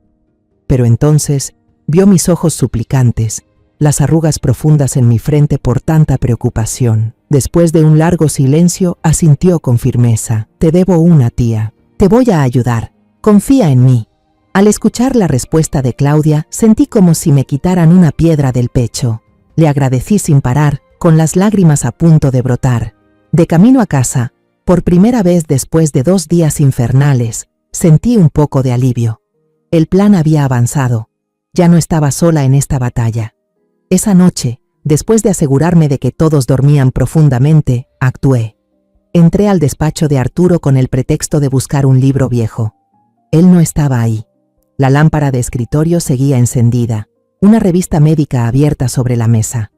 Pero entonces vio mis ojos suplicantes, las arrugas profundas en mi frente por tanta preocupación. Después de un largo silencio, asintió con firmeza. Te debo una, tía. Te voy a ayudar. Confía en mí. Al escuchar la respuesta de Claudia, sentí como si me quitaran una piedra del pecho. Le agradecí sin parar, con las lágrimas a punto de brotar. De camino a casa, Por primera vez después de 2 días infernales, sentí un poco de alivio. El plan había avanzado. Ya no estaba sola en esta batalla. Esa noche, después de asegurarme de que todos dormían profundamente, actué. Entré al despacho de Arturo con el pretexto de buscar un libro viejo. Él no estaba ahí. La lámpara de escritorio seguía encendida, una revista médica abierta sobre la mesa.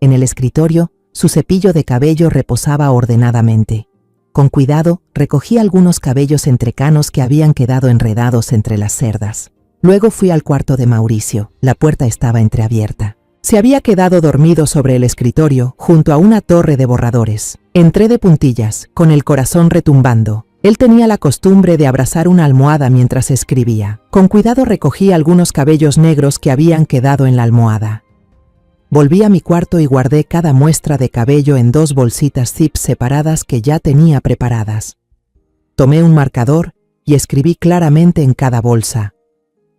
En el escritorio, su cepillo de cabello reposaba ordenadamente. Con cuidado, recogí algunos cabellos entrecanos que habían quedado enredados entre las cerdas. Luego fui al cuarto de Mauricio. La puerta estaba entreabierta. Se había quedado dormido sobre el escritorio, junto a una torre de borradores. Entré de puntillas, con el corazón retumbando. Él tenía la costumbre de abrazar una almohada mientras escribía. Con cuidado recogí algunos cabellos negros que habían quedado en la almohada. Volví a mi cuarto y guardé cada muestra de cabello en 2 bolsitas zip separadas que ya tenía preparadas. Tomé un marcador y escribí claramente en cada bolsa: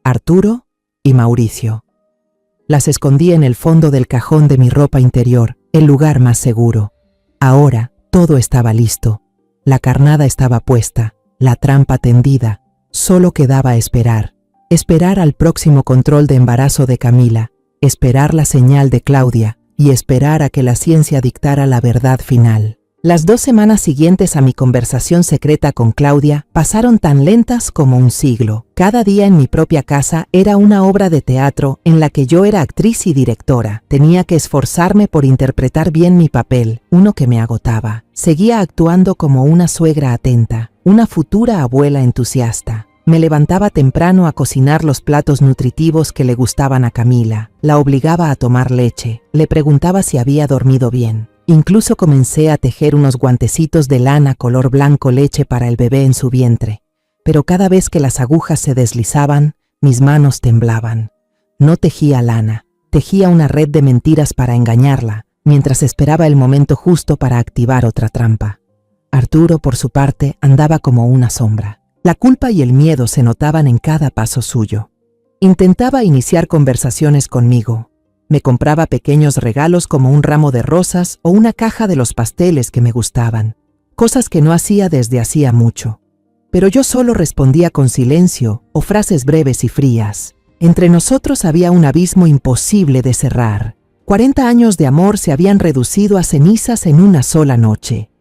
Arturo y Mauricio. Las escondí en el fondo del cajón de mi ropa interior, el lugar más seguro. Ahora todo estaba listo. La carnada estaba puesta, la trampa tendida. Solo quedaba esperar. Esperar al próximo control de embarazo de Camila, esperar la señal de Claudia y esperar a que la ciencia dictara la verdad final. Las 2 semanas siguientes a mi conversación secreta con Claudia pasaron tan lentas como un siglo. Cada día en mi propia casa era una obra de teatro en la que yo era actriz y directora. Tenía que esforzarme por interpretar bien mi papel, uno que me agotaba. Seguía actuando como una suegra atenta, una futura abuela entusiasta. Me levantaba temprano a cocinar los platos nutritivos que le gustaban a Camila. La obligaba a tomar leche. Le preguntaba si había dormido bien. Incluso comencé a tejer unos guantecitos de lana color blanco leche para el bebé en su vientre. Pero cada vez que las agujas se deslizaban, mis manos temblaban. No tejía lana, tejía una red de mentiras para engañarla, mientras esperaba el momento justo para activar otra trampa. Arturo, por su parte, andaba como una sombra. La culpa y el miedo se notaban en cada paso suyo. Intentaba iniciar conversaciones conmigo. Me compraba pequeños regalos como un ramo de rosas o una caja de los pasteles que me gustaban, cosas que no hacía desde hacía mucho. Pero yo solo respondía con silencio o frases breves y frías. Entre nosotros había un abismo imposible de cerrar. 40 años de amor se habían reducido a cenizas en una sola noche.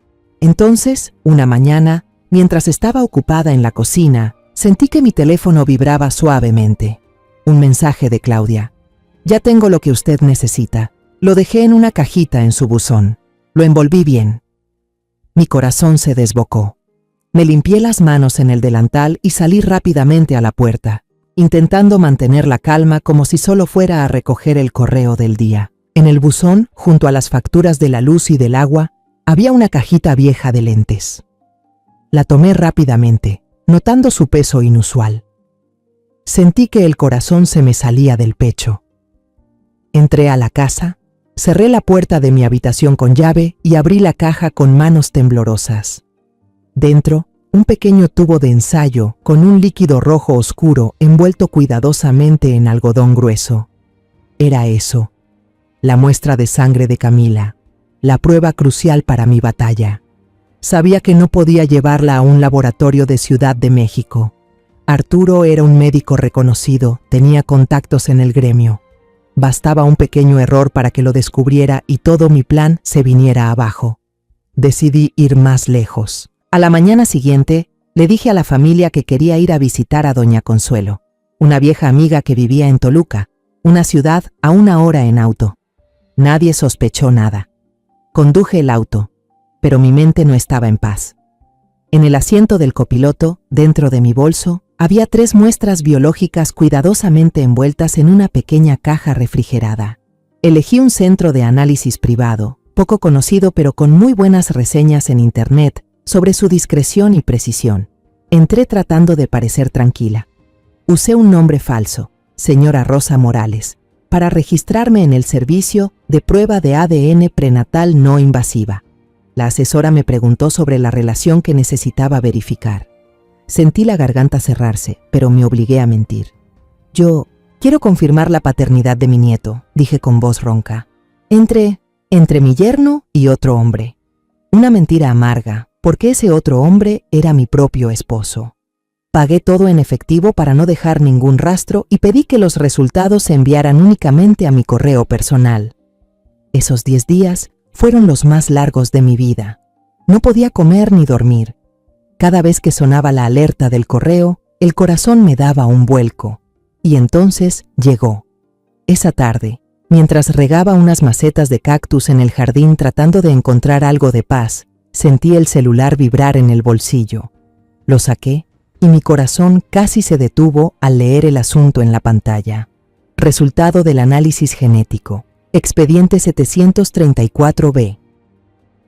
Entonces, una mañana, mientras estaba ocupada en la cocina, sentí que mi teléfono vibraba suavemente. Un mensaje de Claudia. Ya tengo lo que usted necesita. Lo dejé en una cajita en su buzón. Lo envolví bien. Mi corazón se desbocó. Me limpié las manos en el delantal y salí rápidamente a la puerta, intentando mantener la calma como si solo fuera a recoger el correo del día. En el buzón, junto a las facturas de la luz y del agua, había una cajita vieja de lentes. La tomé rápidamente, notando su peso inusual. Sentí que el corazón se me salía del pecho. Entré a la casa, cerré la puerta de mi habitación con llave y abrí la caja con manos temblorosas. Dentro, un pequeño tubo de ensayo con un líquido rojo oscuro envuelto cuidadosamente en algodón grueso. Era eso, la muestra de sangre de Camila, la prueba crucial para mi batalla. Sabía que no podía llevarla a un laboratorio de Ciudad de México. Arturo era un médico reconocido, tenía contactos en el gremio. Bastaba un pequeño error para que lo descubriera y todo mi plan se viniera abajo. Decidí ir más lejos. A la mañana siguiente, le dije a la familia que quería ir a visitar a doña Consuelo, una vieja amiga que vivía en Toluca, una ciudad a 1 hora en auto. Nadie sospechó nada. Conduje el auto, pero mi mente no estaba en paz. En el asiento del copiloto, dentro de mi bolso, había 3 muestras biológicas cuidadosamente envueltas en una pequeña caja refrigerada. Elegí un centro de análisis privado, poco conocido pero con muy buenas reseñas en internet sobre su discreción y precisión. Entré tratando de parecer tranquila. Usé un nombre falso, señora Rosa Morales, para registrarme en el servicio de prueba de ADN prenatal no invasiva. La asesora me preguntó sobre la relación que necesitaba verificar. Sentí la garganta cerrarse, pero me obligué a mentir. Yo quiero confirmar la paternidad de mi nieto, dije con voz ronca. Entre mi yerno y otro hombre. Una mentira amarga, porque ese otro hombre era mi propio esposo. Pagué todo en efectivo para no dejar ningún rastro y pedí que los resultados se enviaran únicamente a mi correo personal. Esos 10 días fueron los más largos de mi vida. No podía comer ni dormir. Cada vez que sonaba la alerta del correo, el corazón me daba un vuelco. Y entonces llegó. Esa tarde, mientras regaba unas macetas de cactus en el jardín tratando de encontrar algo de paz, sentí el celular vibrar en el bolsillo. Lo saqué y mi corazón casi se detuvo al leer el asunto en la pantalla. Resultado del análisis genético. Expediente 734B.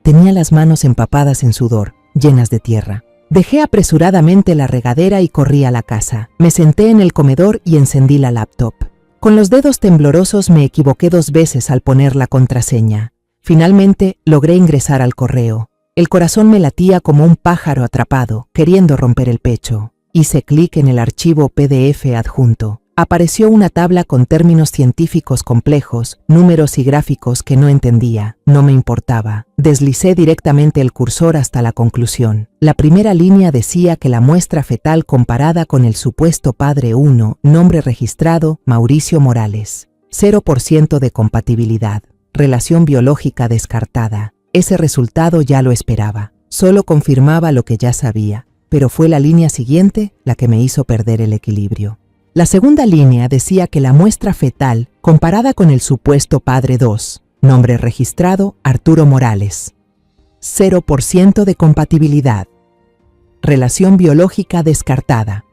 Tenía las manos empapadas en sudor, llenas de tierra. Dejé apresuradamente la regadera y corrí a la casa. Me senté en el comedor y encendí la laptop. Con los dedos temblorosos me equivoqué 2 veces al poner la contraseña. Finalmente logré ingresar al correo. El corazón me latía como un pájaro atrapado, queriendo romper el pecho. Hice clic en el archivo PDF adjunto. Apareció una tabla con términos científicos complejos, números y gráficos que no entendía. No me importaba. Deslicé directamente el cursor hasta la conclusión. La primera línea decía que la muestra fetal comparada con el supuesto padre 1, nombre registrado, Mauricio Morales. 0% de compatibilidad. Relación biológica descartada. Ese resultado ya lo esperaba. Solo confirmaba lo que ya sabía. Pero fue la línea siguiente la que me hizo perder el equilibrio. La segunda línea decía que la muestra fetal, comparada con el supuesto padre 2, nombre registrado, Arturo Morales. 0% de compatibilidad. Relación biológica descartada.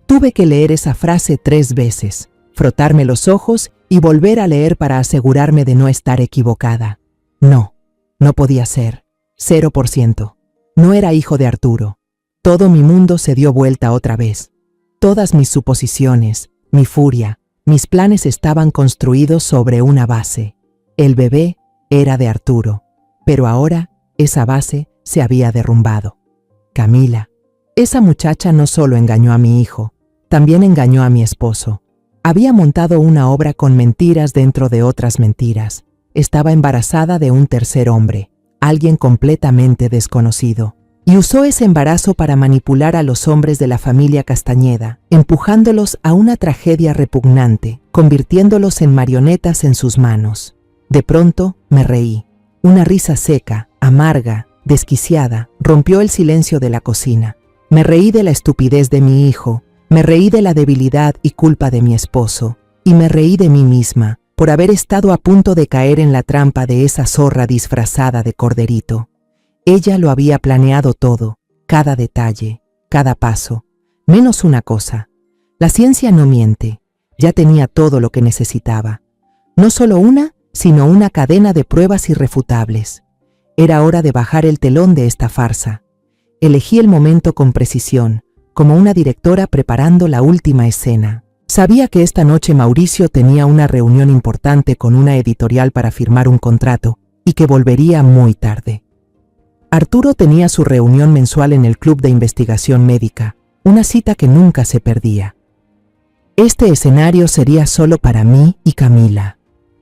Tuve que leer esa frase 3 veces, frotarme los ojos y volver a leer para asegurarme de no estar equivocada. No podía ser. 0%. No era hijo de Arturo. Todo mi mundo se dio vuelta otra vez. Todas mis suposiciones, mi furia, mis planes estaban construidos sobre una base. El bebé era de Arturo, pero ahora esa base se había derrumbado. Camila. Esa muchacha no solo engañó a mi hijo, también engañó a mi esposo. Había montado una obra con mentiras dentro de otras mentiras. Estaba embarazada de un tercer hombre, alguien completamente desconocido. Y usó ese embarazo para manipular a los hombres de la familia Castañeda, empujándolos a una tragedia repugnante, convirtiéndolos en marionetas en sus manos. De pronto me reí. Una risa seca, amarga, desquiciada, rompió el silencio de la cocina. Me reí de la estupidez de mi hijo, me reí de la debilidad y culpa de mi esposo, y me reí de mí misma, por haber estado a punto de caer en la trampa de esa zorra disfrazada de corderito. Ella lo había planeado todo, cada detalle, cada paso, menos una cosa. La ciencia no miente, ya tenía todo lo que necesitaba. No solo una, sino una cadena de pruebas irrefutables. Era hora de bajar el telón de esta farsa. Elegí el momento con precisión, como una directora preparando la última escena. Sabía que esta noche Mauricio tenía una reunión importante con una editorial para firmar un contrato y que volvería muy tarde. Arturo tenía su reunión mensual en el Club de Investigación Médica, una cita que nunca se perdía. Este escenario sería solo para mí y Camila,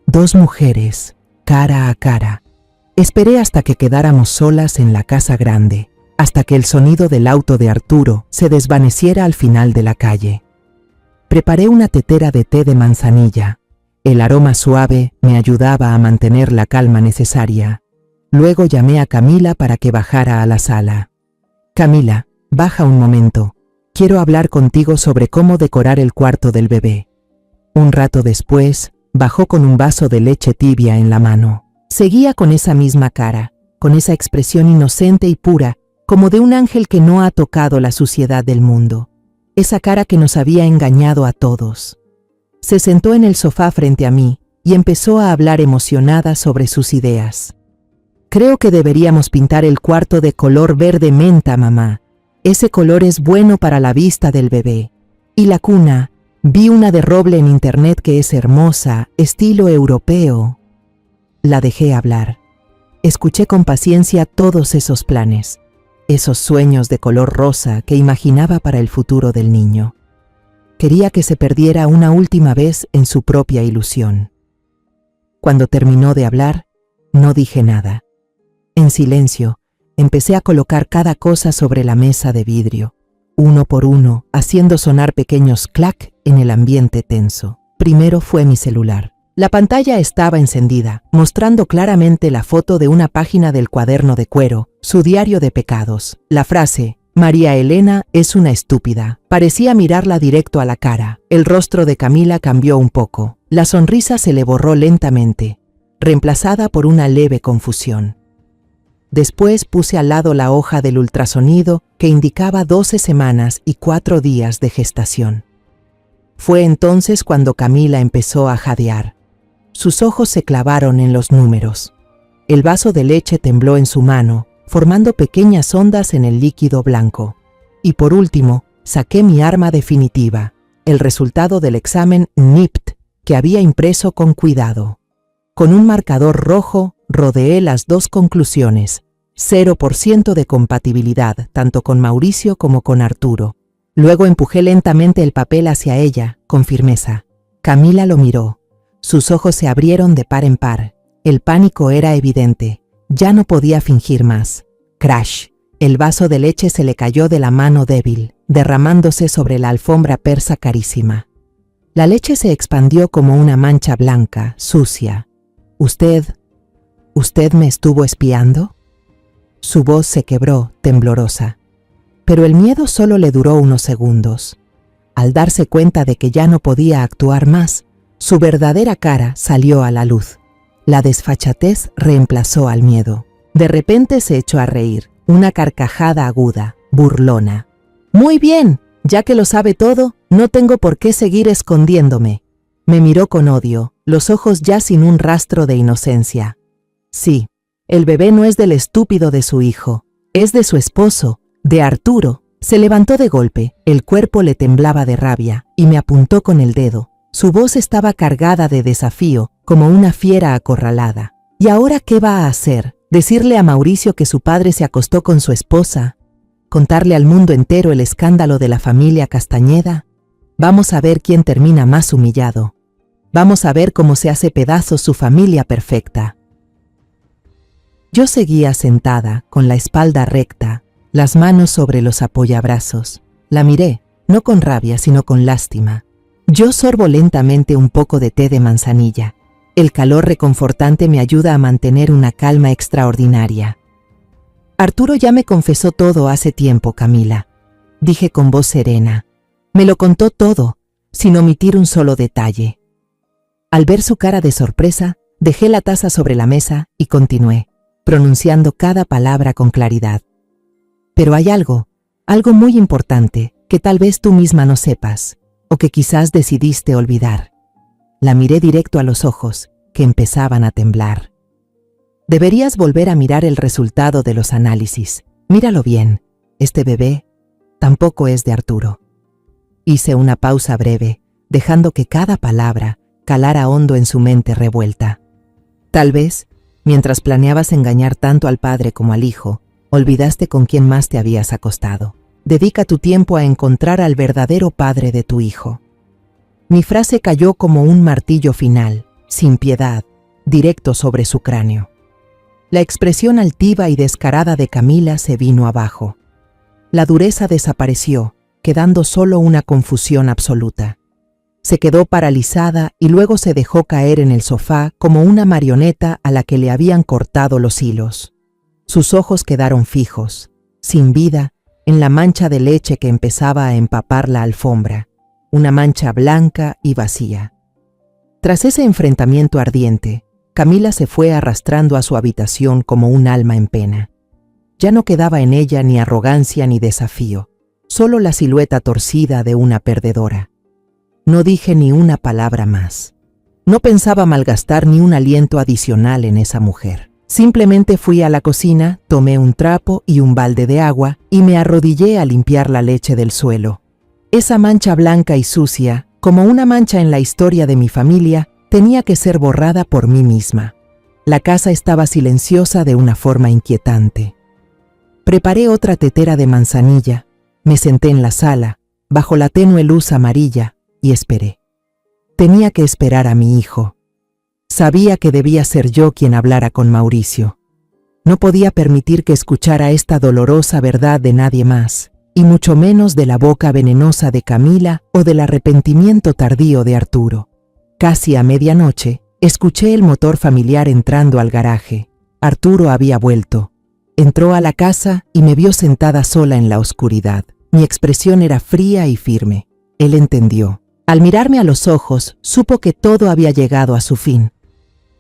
2 mujeres, cara a cara. Esperé hasta que quedáramos solas en la casa grande, hasta que el sonido del auto de Arturo se desvaneciera al final de la calle. Preparé una tetera de té de manzanilla. El aroma suave me ayudaba a mantener la calma necesaria. Luego llamé a Camila para que bajara a la sala. Camila, baja un momento. Quiero hablar contigo sobre cómo decorar el cuarto del bebé. Un rato después, bajó con un vaso de leche tibia en la mano. Seguía con esa misma cara, con esa expresión inocente y pura, como de un ángel que no ha tocado la suciedad del mundo. Esa cara que nos había engañado a todos. Se sentó en el sofá frente a mí y empezó a hablar emocionada sobre sus ideas. Creo que deberíamos pintar el cuarto de color verde menta, mamá. Ese color es bueno para la vista del bebé. Y la cuna, vi una de roble en internet que es hermosa, estilo europeo. La dejé hablar. Escuché con paciencia todos esos planes, esos sueños de color rosa que imaginaba para el futuro del niño. Quería que se perdiera una última vez en su propia ilusión. Cuando terminó de hablar, no dije nada. En silencio, Empecé a colocar cada cosa sobre la mesa de vidrio, uno por uno, haciendo sonar pequeños clac en el ambiente tenso. Primero fue mi celular. La pantalla estaba encendida, mostrando claramente la foto de una página del cuaderno de cuero, su diario de pecados. La frase, María Elena es una estúpida, parecía mirarla directo a la cara. El rostro de Camila cambió un poco. La sonrisa se le borró lentamente, reemplazada por una leve confusión. Después puse al lado la hoja del ultrasonido que indicaba 12 semanas y 4 días de gestación. Fue entonces cuando Camila empezó a jadear. Sus ojos se clavaron en los números. El vaso de leche tembló en su mano, formando pequeñas ondas en el líquido blanco. Y por último, saqué mi arma definitiva, el resultado del examen NIPT que había impreso con cuidado. Con un marcador rojo, rodeé las dos conclusiones. 0% de compatibilidad, tanto con Mauricio como con Arturo. Luego empujé lentamente el papel hacia ella, con firmeza. Camila lo miró. Sus ojos se abrieron de par en par. El pánico era evidente. Ya no podía fingir más. Crash. El vaso de leche se le cayó de la mano débil, derramándose sobre la alfombra persa carísima. La leche se expandió como una mancha blanca, sucia. ¿Usted me estuvo espiando? Su voz se quebró, temblorosa. Pero el miedo solo le duró unos segundos. Al darse cuenta de que ya no podía actuar más, su verdadera cara salió a la luz. La desfachatez reemplazó al miedo. De repente se echó a reír, una carcajada aguda, burlona. «Muy bien, ya que lo sabe todo, no tengo por qué seguir escondiéndome». Me miró con odio, los ojos ya sin un rastro de inocencia. Sí, el bebé no es del estúpido de su hijo, es de su esposo, de Arturo. Se levantó de golpe, el cuerpo le temblaba de rabia, y me apuntó con el dedo. Su voz estaba cargada de desafío, como una fiera acorralada. ¿Y ahora qué va a hacer? ¿Decirle a Mauricio que su padre se acostó con su esposa? ¿Contarle al mundo entero el escándalo de la familia Castañeda? Vamos a ver quién termina más humillado. Vamos a ver cómo se hace pedazos su familia perfecta. Yo seguía sentada, con la espalda recta, las manos sobre los apoyabrazos. La miré, no con rabia, sino con lástima. Yo sorbo lentamente un poco de té de manzanilla. El calor reconfortante me ayuda a mantener una calma extraordinaria. Arturo ya me confesó todo hace tiempo, Camila, dije con voz serena. Me lo contó todo, sin omitir un solo detalle. Al ver su cara de sorpresa, dejé la taza sobre la mesa y continué, pronunciando cada palabra con claridad. Pero hay algo muy importante, que tal vez tú misma no sepas, o que quizás decidiste olvidar. La miré directo a los ojos, que empezaban a temblar. Deberías volver a mirar el resultado de los análisis. Míralo bien, este bebé tampoco es de Arturo. Hice una pausa breve, dejando que cada palabra calara hondo en su mente revuelta. Tal vez, mientras planeabas engañar tanto al padre como al hijo, olvidaste con quién más te habías acostado. Dedica tu tiempo a encontrar al verdadero padre de tu hijo. Mi frase cayó como un martillo final, sin piedad, directo sobre su cráneo. La expresión altiva y descarada de Camila se vino abajo. La dureza desapareció, quedando solo una confusión absoluta. Se quedó paralizada y luego se dejó caer en el sofá como una marioneta a la que le habían cortado los hilos. Sus ojos quedaron fijos, sin vida, en la mancha de leche que empezaba a empapar la alfombra, una mancha blanca y vacía. Tras ese enfrentamiento ardiente, Camila se fue arrastrando a su habitación como un alma en pena. Ya no quedaba en ella ni arrogancia ni desafío, solo la silueta torcida de una perdedora. No dije ni una palabra más. No pensaba malgastar ni un aliento adicional en esa mujer. Simplemente fui a la cocina, tomé un trapo y un balde de agua y me arrodillé a limpiar la leche del suelo. Esa mancha blanca y sucia, como una mancha en la historia de mi familia, tenía que ser borrada por mí misma. La casa estaba silenciosa de una forma inquietante. Preparé otra tetera de manzanilla, me senté en la sala, bajo la tenue luz amarilla, y esperé. Tenía que esperar a mi hijo. Sabía que debía ser yo quien hablara con Mauricio. No podía permitir que escuchara esta dolorosa verdad de nadie más, y mucho menos de la boca venenosa de Camila o del arrepentimiento tardío de Arturo. Casi a medianoche, escuché el motor familiar entrando al garaje. Arturo había vuelto. Entró a la casa y me vio sentada sola en la oscuridad. Mi expresión era fría y firme. Él entendió. Al mirarme a los ojos, supo que todo había llegado a su fin.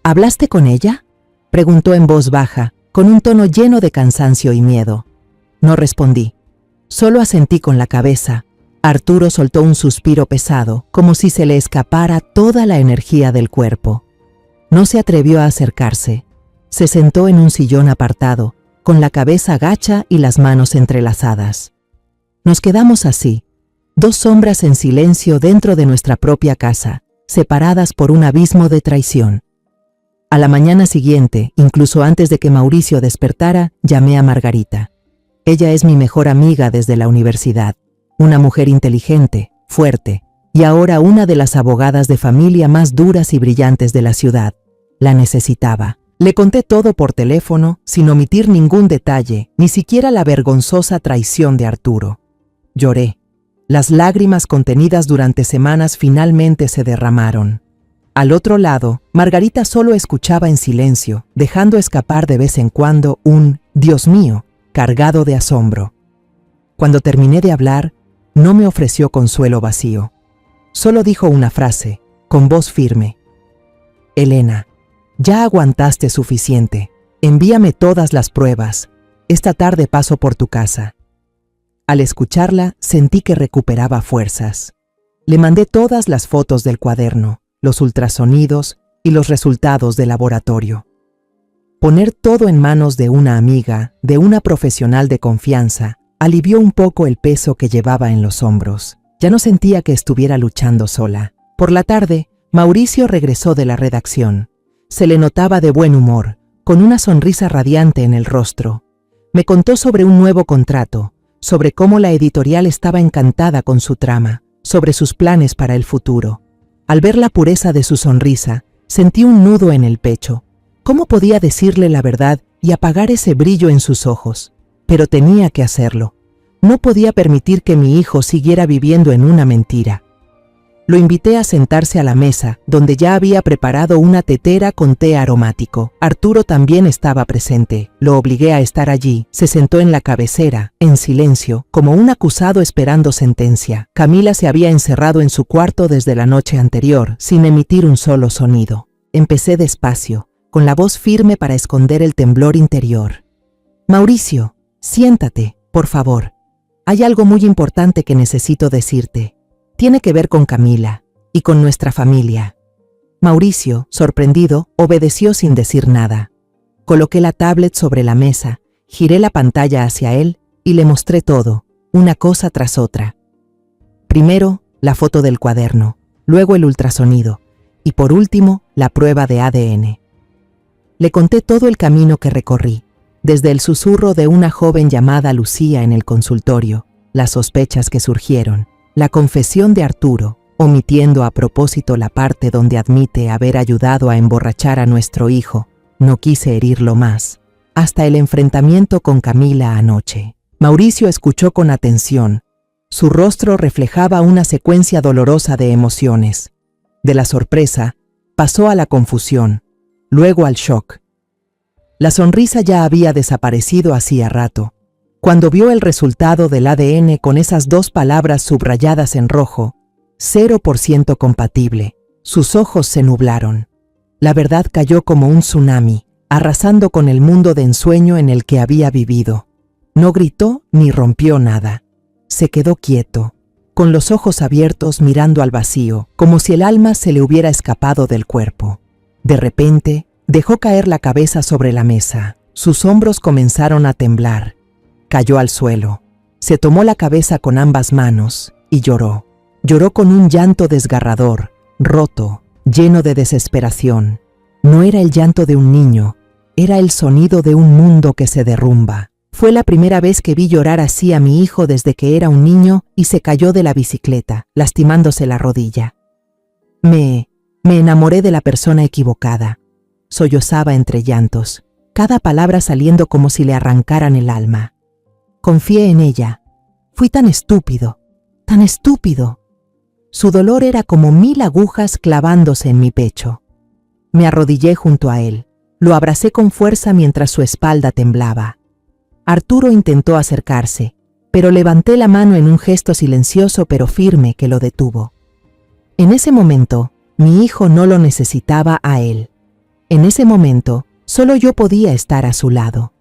¿Hablaste con ella?, preguntó en voz baja, con un tono lleno de cansancio y miedo. No respondí. Solo asentí con la cabeza. Arturo soltó un suspiro pesado, como si se le escapara toda la energía del cuerpo. No se atrevió a acercarse. Se sentó en un sillón apartado, con la cabeza gacha y las manos entrelazadas. Nos quedamos así, dos sombras en silencio dentro de nuestra propia casa, separadas por un abismo de traición. A la mañana siguiente, incluso antes de que Mauricio despertara, llamé a Margarita. Ella es mi mejor amiga desde la universidad, una mujer inteligente, fuerte, y ahora una de las abogadas de familia más duras y brillantes de la ciudad. La necesitaba. Le conté todo por teléfono, sin omitir ningún detalle, ni siquiera la vergonzosa traición de Arturo. Lloré. Las lágrimas contenidas durante semanas finalmente se derramaron. Al otro lado, Margarita solo escuchaba en silencio, dejando escapar de vez en cuando un «Dios mío», cargado de asombro. Cuando terminé de hablar, no me ofreció consuelo vacío. Solo dijo una frase, con voz firme. «Elena, ya aguantaste suficiente. Envíame todas las pruebas. Esta tarde paso por tu casa». Al escucharla, sentí que recuperaba fuerzas. Le mandé todas las fotos del cuaderno, los ultrasonidos y los resultados del laboratorio. Poner todo en manos de una amiga, de una profesional de confianza, alivió un poco el peso que llevaba en los hombros. Ya no sentía que estuviera luchando sola. Por la tarde, Mauricio regresó de la redacción. Se le notaba de buen humor, con una sonrisa radiante en el rostro. Me contó sobre un nuevo contrato, sobre cómo la editorial estaba encantada con su trama, sobre sus planes para el futuro. Al ver la pureza de su sonrisa, sentí un nudo en el pecho. ¿Cómo podía decirle la verdad y apagar ese brillo en sus ojos? Pero tenía que hacerlo. No podía permitir que mi hijo siguiera viviendo en una mentira. Lo invité a sentarse a la mesa, donde ya había preparado una tetera con té aromático. Arturo también estaba presente. Lo obligué a estar allí. Se sentó en la cabecera, en silencio, como un acusado esperando sentencia. Camila se había encerrado en su cuarto desde la noche anterior, sin emitir un solo sonido. Empecé despacio, con la voz firme para esconder el temblor interior. «Mauricio, siéntate, por favor. Hay algo muy importante que necesito decirte. Tiene que ver con Camila y con nuestra familia». Mauricio, sorprendido, obedeció sin decir nada. Coloqué la tablet sobre la mesa, giré la pantalla hacia él y le mostré todo, una cosa tras otra. Primero, la foto del cuaderno, luego el ultrasonido y por último, la prueba de ADN. Le conté todo el camino que recorrí, desde el susurro de una joven llamada Lucía en el consultorio, las sospechas que surgieron, la confesión de Arturo, omitiendo a propósito la parte donde admite haber ayudado a emborrachar a nuestro hijo, no quise herirlo más, hasta el enfrentamiento con Camila anoche. Mauricio escuchó con atención. Su rostro reflejaba una secuencia dolorosa de emociones. De la sorpresa, pasó a la confusión, luego al shock. La sonrisa ya había desaparecido hacía rato. Cuando vio el resultado del ADN con esas dos palabras subrayadas en rojo, 0% compatible, sus ojos se nublaron. La verdad cayó como un tsunami, arrasando con el mundo de ensueño en el que había vivido. No gritó ni rompió nada. Se quedó quieto, con los ojos abiertos mirando al vacío, como si el alma se le hubiera escapado del cuerpo. De repente, dejó caer la cabeza sobre la mesa. Sus hombros comenzaron a temblar. Cayó al suelo. Se tomó la cabeza con ambas manos y lloró. Lloró con un llanto desgarrador, roto, lleno de desesperación. No era el llanto de un niño, era el sonido de un mundo que se derrumba. Fue la primera vez que vi llorar así a mi hijo desde que era un niño y se cayó de la bicicleta, lastimándose la rodilla. Me enamoré de la persona equivocada. Sollozaba entre llantos. cada palabra saliendo como si le arrancaran el alma. Confié en ella. Fui tan estúpido, tan estúpido. Su dolor era como 1000 agujas clavándose en mi pecho. Me arrodillé junto a él. Lo abracé con fuerza mientras su espalda temblaba. Arturo intentó acercarse, pero levanté la mano en un gesto silencioso pero firme que lo detuvo. En ese momento, mi hijo no lo necesitaba a él. En ese momento, solo yo podía estar a su lado.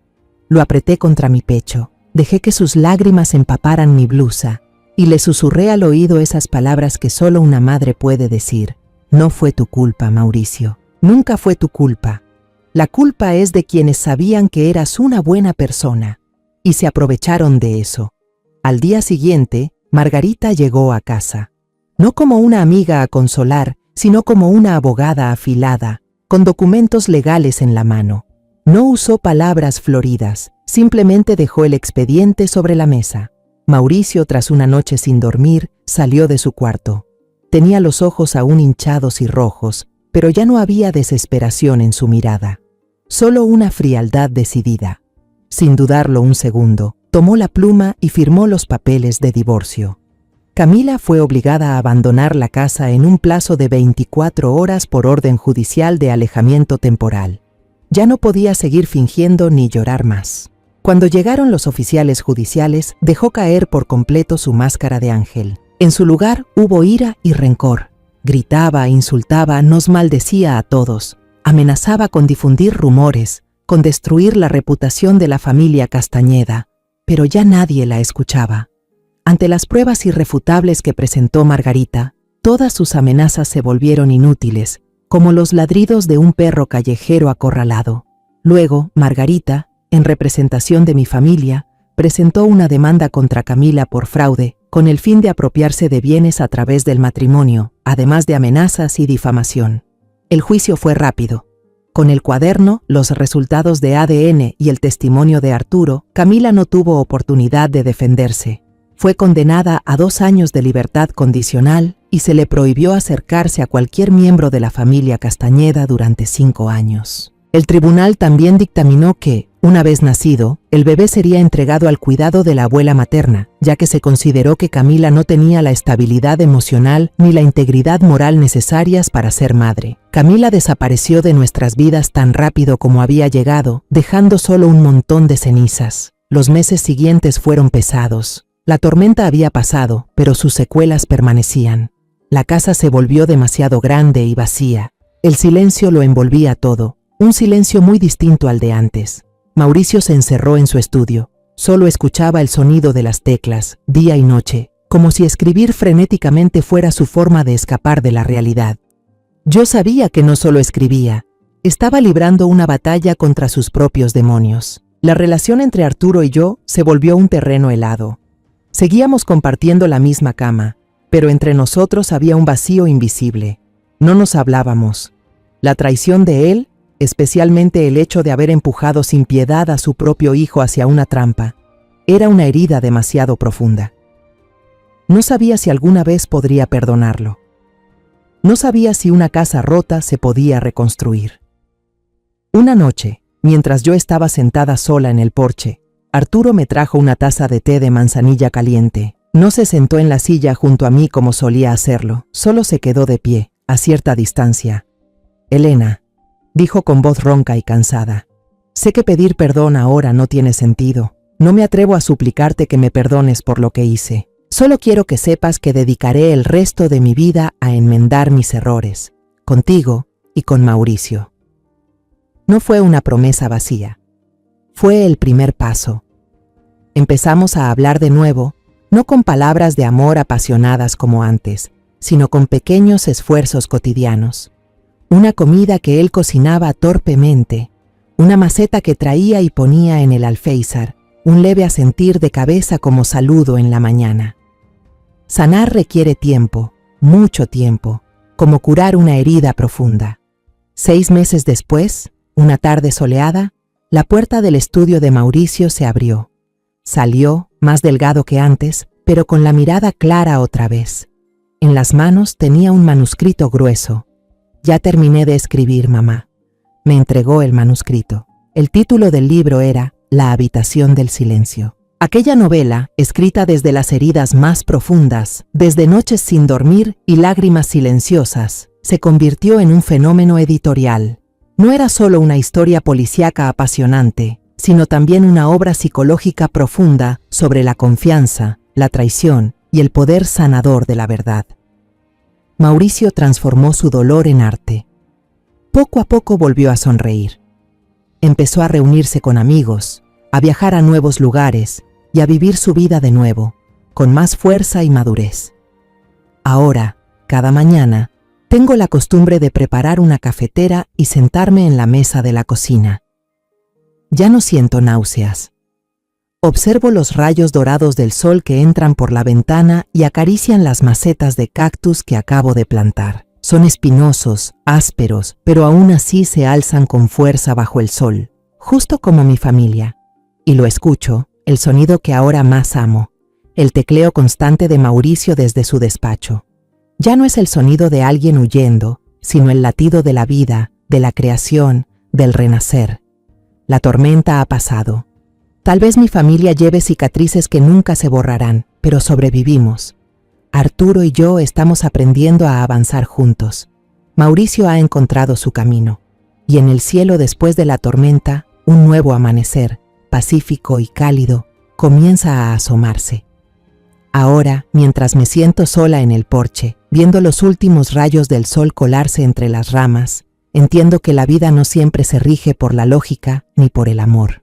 Lo apreté contra mi pecho, dejé que sus lágrimas empaparan mi blusa, y le susurré al oído esas palabras que solo una madre puede decir. No fue tu culpa, Mauricio. Nunca fue tu culpa. La culpa es de quienes sabían que eras una buena persona, y se aprovecharon de eso. Al día siguiente, Margarita llegó a casa. No como una amiga a consolar, sino como una abogada afilada, con documentos legales en la mano. No usó palabras floridas, simplemente dejó el expediente sobre la mesa. Mauricio, tras una noche sin dormir, salió de su cuarto. Tenía los ojos aún hinchados y rojos, pero ya no había desesperación en su mirada. Solo una frialdad decidida. Sin dudarlo un segundo, tomó la pluma y firmó los papeles de divorcio. Camila fue obligada a abandonar la casa en un plazo de 24 horas por orden judicial de alejamiento temporal. Ya no podía seguir fingiendo ni llorar más. Cuando llegaron los oficiales judiciales, dejó caer por completo su máscara de ángel. En su lugar hubo ira y rencor. Gritaba, insultaba, nos maldecía a todos. Amenazaba con difundir rumores, con destruir la reputación de la familia Castañeda, pero ya nadie la escuchaba. Ante las pruebas irrefutables que presentó Margarita, todas sus amenazas se volvieron inútiles, como los ladridos de un perro callejero acorralado. Luego, Margarita, en representación de mi familia, presentó una demanda contra Camila por fraude, con el fin de apropiarse de bienes a través del matrimonio, además de amenazas y difamación. El juicio fue rápido. Con el cuaderno, los resultados de ADN y el testimonio de Arturo, Camila no tuvo oportunidad de defenderse. Fue condenada a 2 años de libertad condicional y se le prohibió acercarse a cualquier miembro de la familia Castañeda durante 5 años. El tribunal también dictaminó que, una vez nacido, el bebé sería entregado al cuidado de la abuela materna, ya que se consideró que Camila no tenía la estabilidad emocional ni la integridad moral necesarias para ser madre. Camila desapareció de nuestras vidas tan rápido como había llegado, dejando solo un montón de cenizas. Los meses siguientes fueron pesados. La tormenta había pasado, pero sus secuelas permanecían. La casa se volvió demasiado grande y vacía. El silencio lo envolvía todo, un silencio muy distinto al de antes. Mauricio se encerró en su estudio. Solo escuchaba el sonido de las teclas, día y noche, como si escribir frenéticamente fuera su forma de escapar de la realidad. Yo sabía que no solo escribía, estaba librando una batalla contra sus propios demonios. La relación entre Arturo y yo se volvió un terreno helado. Seguíamos compartiendo la misma cama, pero entre nosotros había un vacío invisible. No nos hablábamos. La traición de él, especialmente el hecho de haber empujado sin piedad a su propio hijo hacia una trampa, era una herida demasiado profunda. No sabía si alguna vez podría perdonarlo. No sabía si una casa rota se podía reconstruir. Una noche, mientras yo estaba sentada sola en el porche, Arturo me trajo una taza de té de manzanilla caliente. No se sentó en la silla junto a mí como solía hacerlo, solo se quedó de pie, a cierta distancia. «Elena», dijo con voz ronca y cansada, «sé que pedir perdón ahora no tiene sentido. No me atrevo a suplicarte que me perdones por lo que hice. Solo quiero que sepas que dedicaré el resto de mi vida a enmendar mis errores, contigo y con Mauricio». No fue una promesa vacía. Fue el primer paso. Empezamos a hablar de nuevo, no con palabras de amor apasionadas como antes, sino con pequeños esfuerzos cotidianos. Una comida que él cocinaba torpemente, una maceta que traía y ponía en el alféizar, un leve asentir de cabeza como saludo en la mañana. Sanar requiere tiempo, mucho tiempo, como curar una herida profunda. 6 meses después, una tarde soleada, la puerta del estudio de Mauricio se abrió. Salió, más delgado que antes, pero con la mirada clara otra vez. En las manos tenía un manuscrito grueso. «Ya terminé de escribir, mamá». Me entregó el manuscrito. El título del libro era La habitación del silencio. Aquella novela, escrita desde las heridas más profundas, desde noches sin dormir y lágrimas silenciosas, se convirtió en un fenómeno editorial. No era solo una historia policíaca apasionante, sino también una obra psicológica profunda sobre la confianza, la traición y el poder sanador de la verdad. Mauricio transformó su dolor en arte. Poco a poco volvió a sonreír. Empezó a reunirse con amigos, a viajar a nuevos lugares y a vivir su vida de nuevo, con más fuerza y madurez. Ahora, cada mañana, tengo la costumbre de preparar una cafetera y sentarme en la mesa de la cocina. Ya no siento náuseas. Observo los rayos dorados del sol que entran por la ventana y acarician las macetas de cactus que acabo de plantar. Son espinosos, ásperos, pero aún así se alzan con fuerza bajo el sol, justo como mi familia. Y lo escucho, el sonido que ahora más amo, el tecleo constante de Mauricio desde su despacho. Ya no es el sonido de alguien huyendo, sino el latido de la vida, de la creación, del renacer. La tormenta ha pasado. Tal vez mi familia lleve cicatrices que nunca se borrarán, pero sobrevivimos. Arturo y yo estamos aprendiendo a avanzar juntos. Mauricio ha encontrado su camino, y en el cielo después de la tormenta, un nuevo amanecer, pacífico y cálido, comienza a asomarse. Ahora, mientras me siento sola en el porche, viendo los últimos rayos del sol colarse entre las ramas, entiendo que la vida no siempre se rige por la lógica ni por el amor.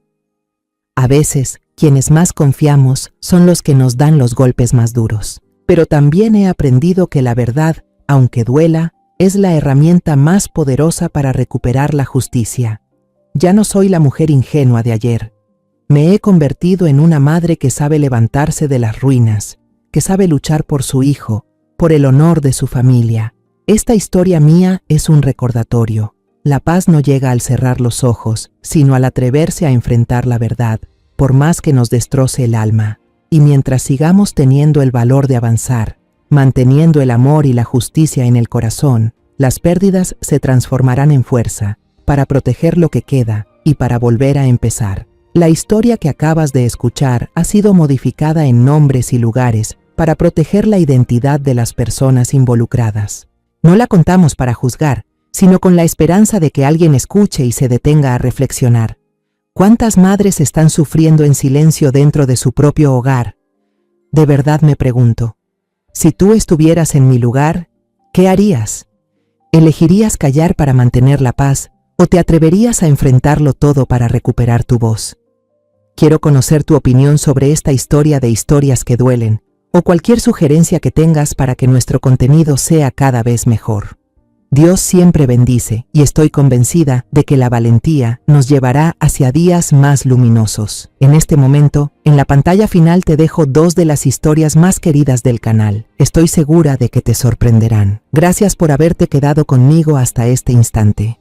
A veces, quienes más confiamos son los que nos dan los golpes más duros. Pero también he aprendido que la verdad, aunque duela, es la herramienta más poderosa para recuperar la justicia. Ya no soy la mujer ingenua de ayer. Me he convertido en una madre que sabe levantarse de las ruinas, que sabe luchar por su hijo, por el honor de su familia. Esta historia mía es un recordatorio. La paz no llega al cerrar los ojos, sino al atreverse a enfrentar la verdad, por más que nos destroce el alma. Y mientras sigamos teniendo el valor de avanzar, manteniendo el amor y la justicia en el corazón, las pérdidas se transformarán en fuerza, para proteger lo que queda y para volver a empezar. La historia que acabas de escuchar ha sido modificada en nombres y lugares para proteger la identidad de las personas involucradas. No la contamos para juzgar, sino con la esperanza de que alguien escuche y se detenga a reflexionar. ¿Cuántas madres están sufriendo en silencio dentro de su propio hogar? De verdad me pregunto, si tú estuvieras en mi lugar, ¿qué harías? ¿Elegirías callar para mantener la paz o te atreverías a enfrentarlo todo para recuperar tu voz? Quiero conocer tu opinión sobre esta historia de historias que duelen, o cualquier sugerencia que tengas para que nuestro contenido sea cada vez mejor. Dios siempre bendice y estoy convencida de que la valentía nos llevará hacia días más luminosos. En este momento, en la pantalla final te dejo 2 de las historias más queridas del canal. Estoy segura de que te sorprenderán. Gracias por haberte quedado conmigo hasta este instante.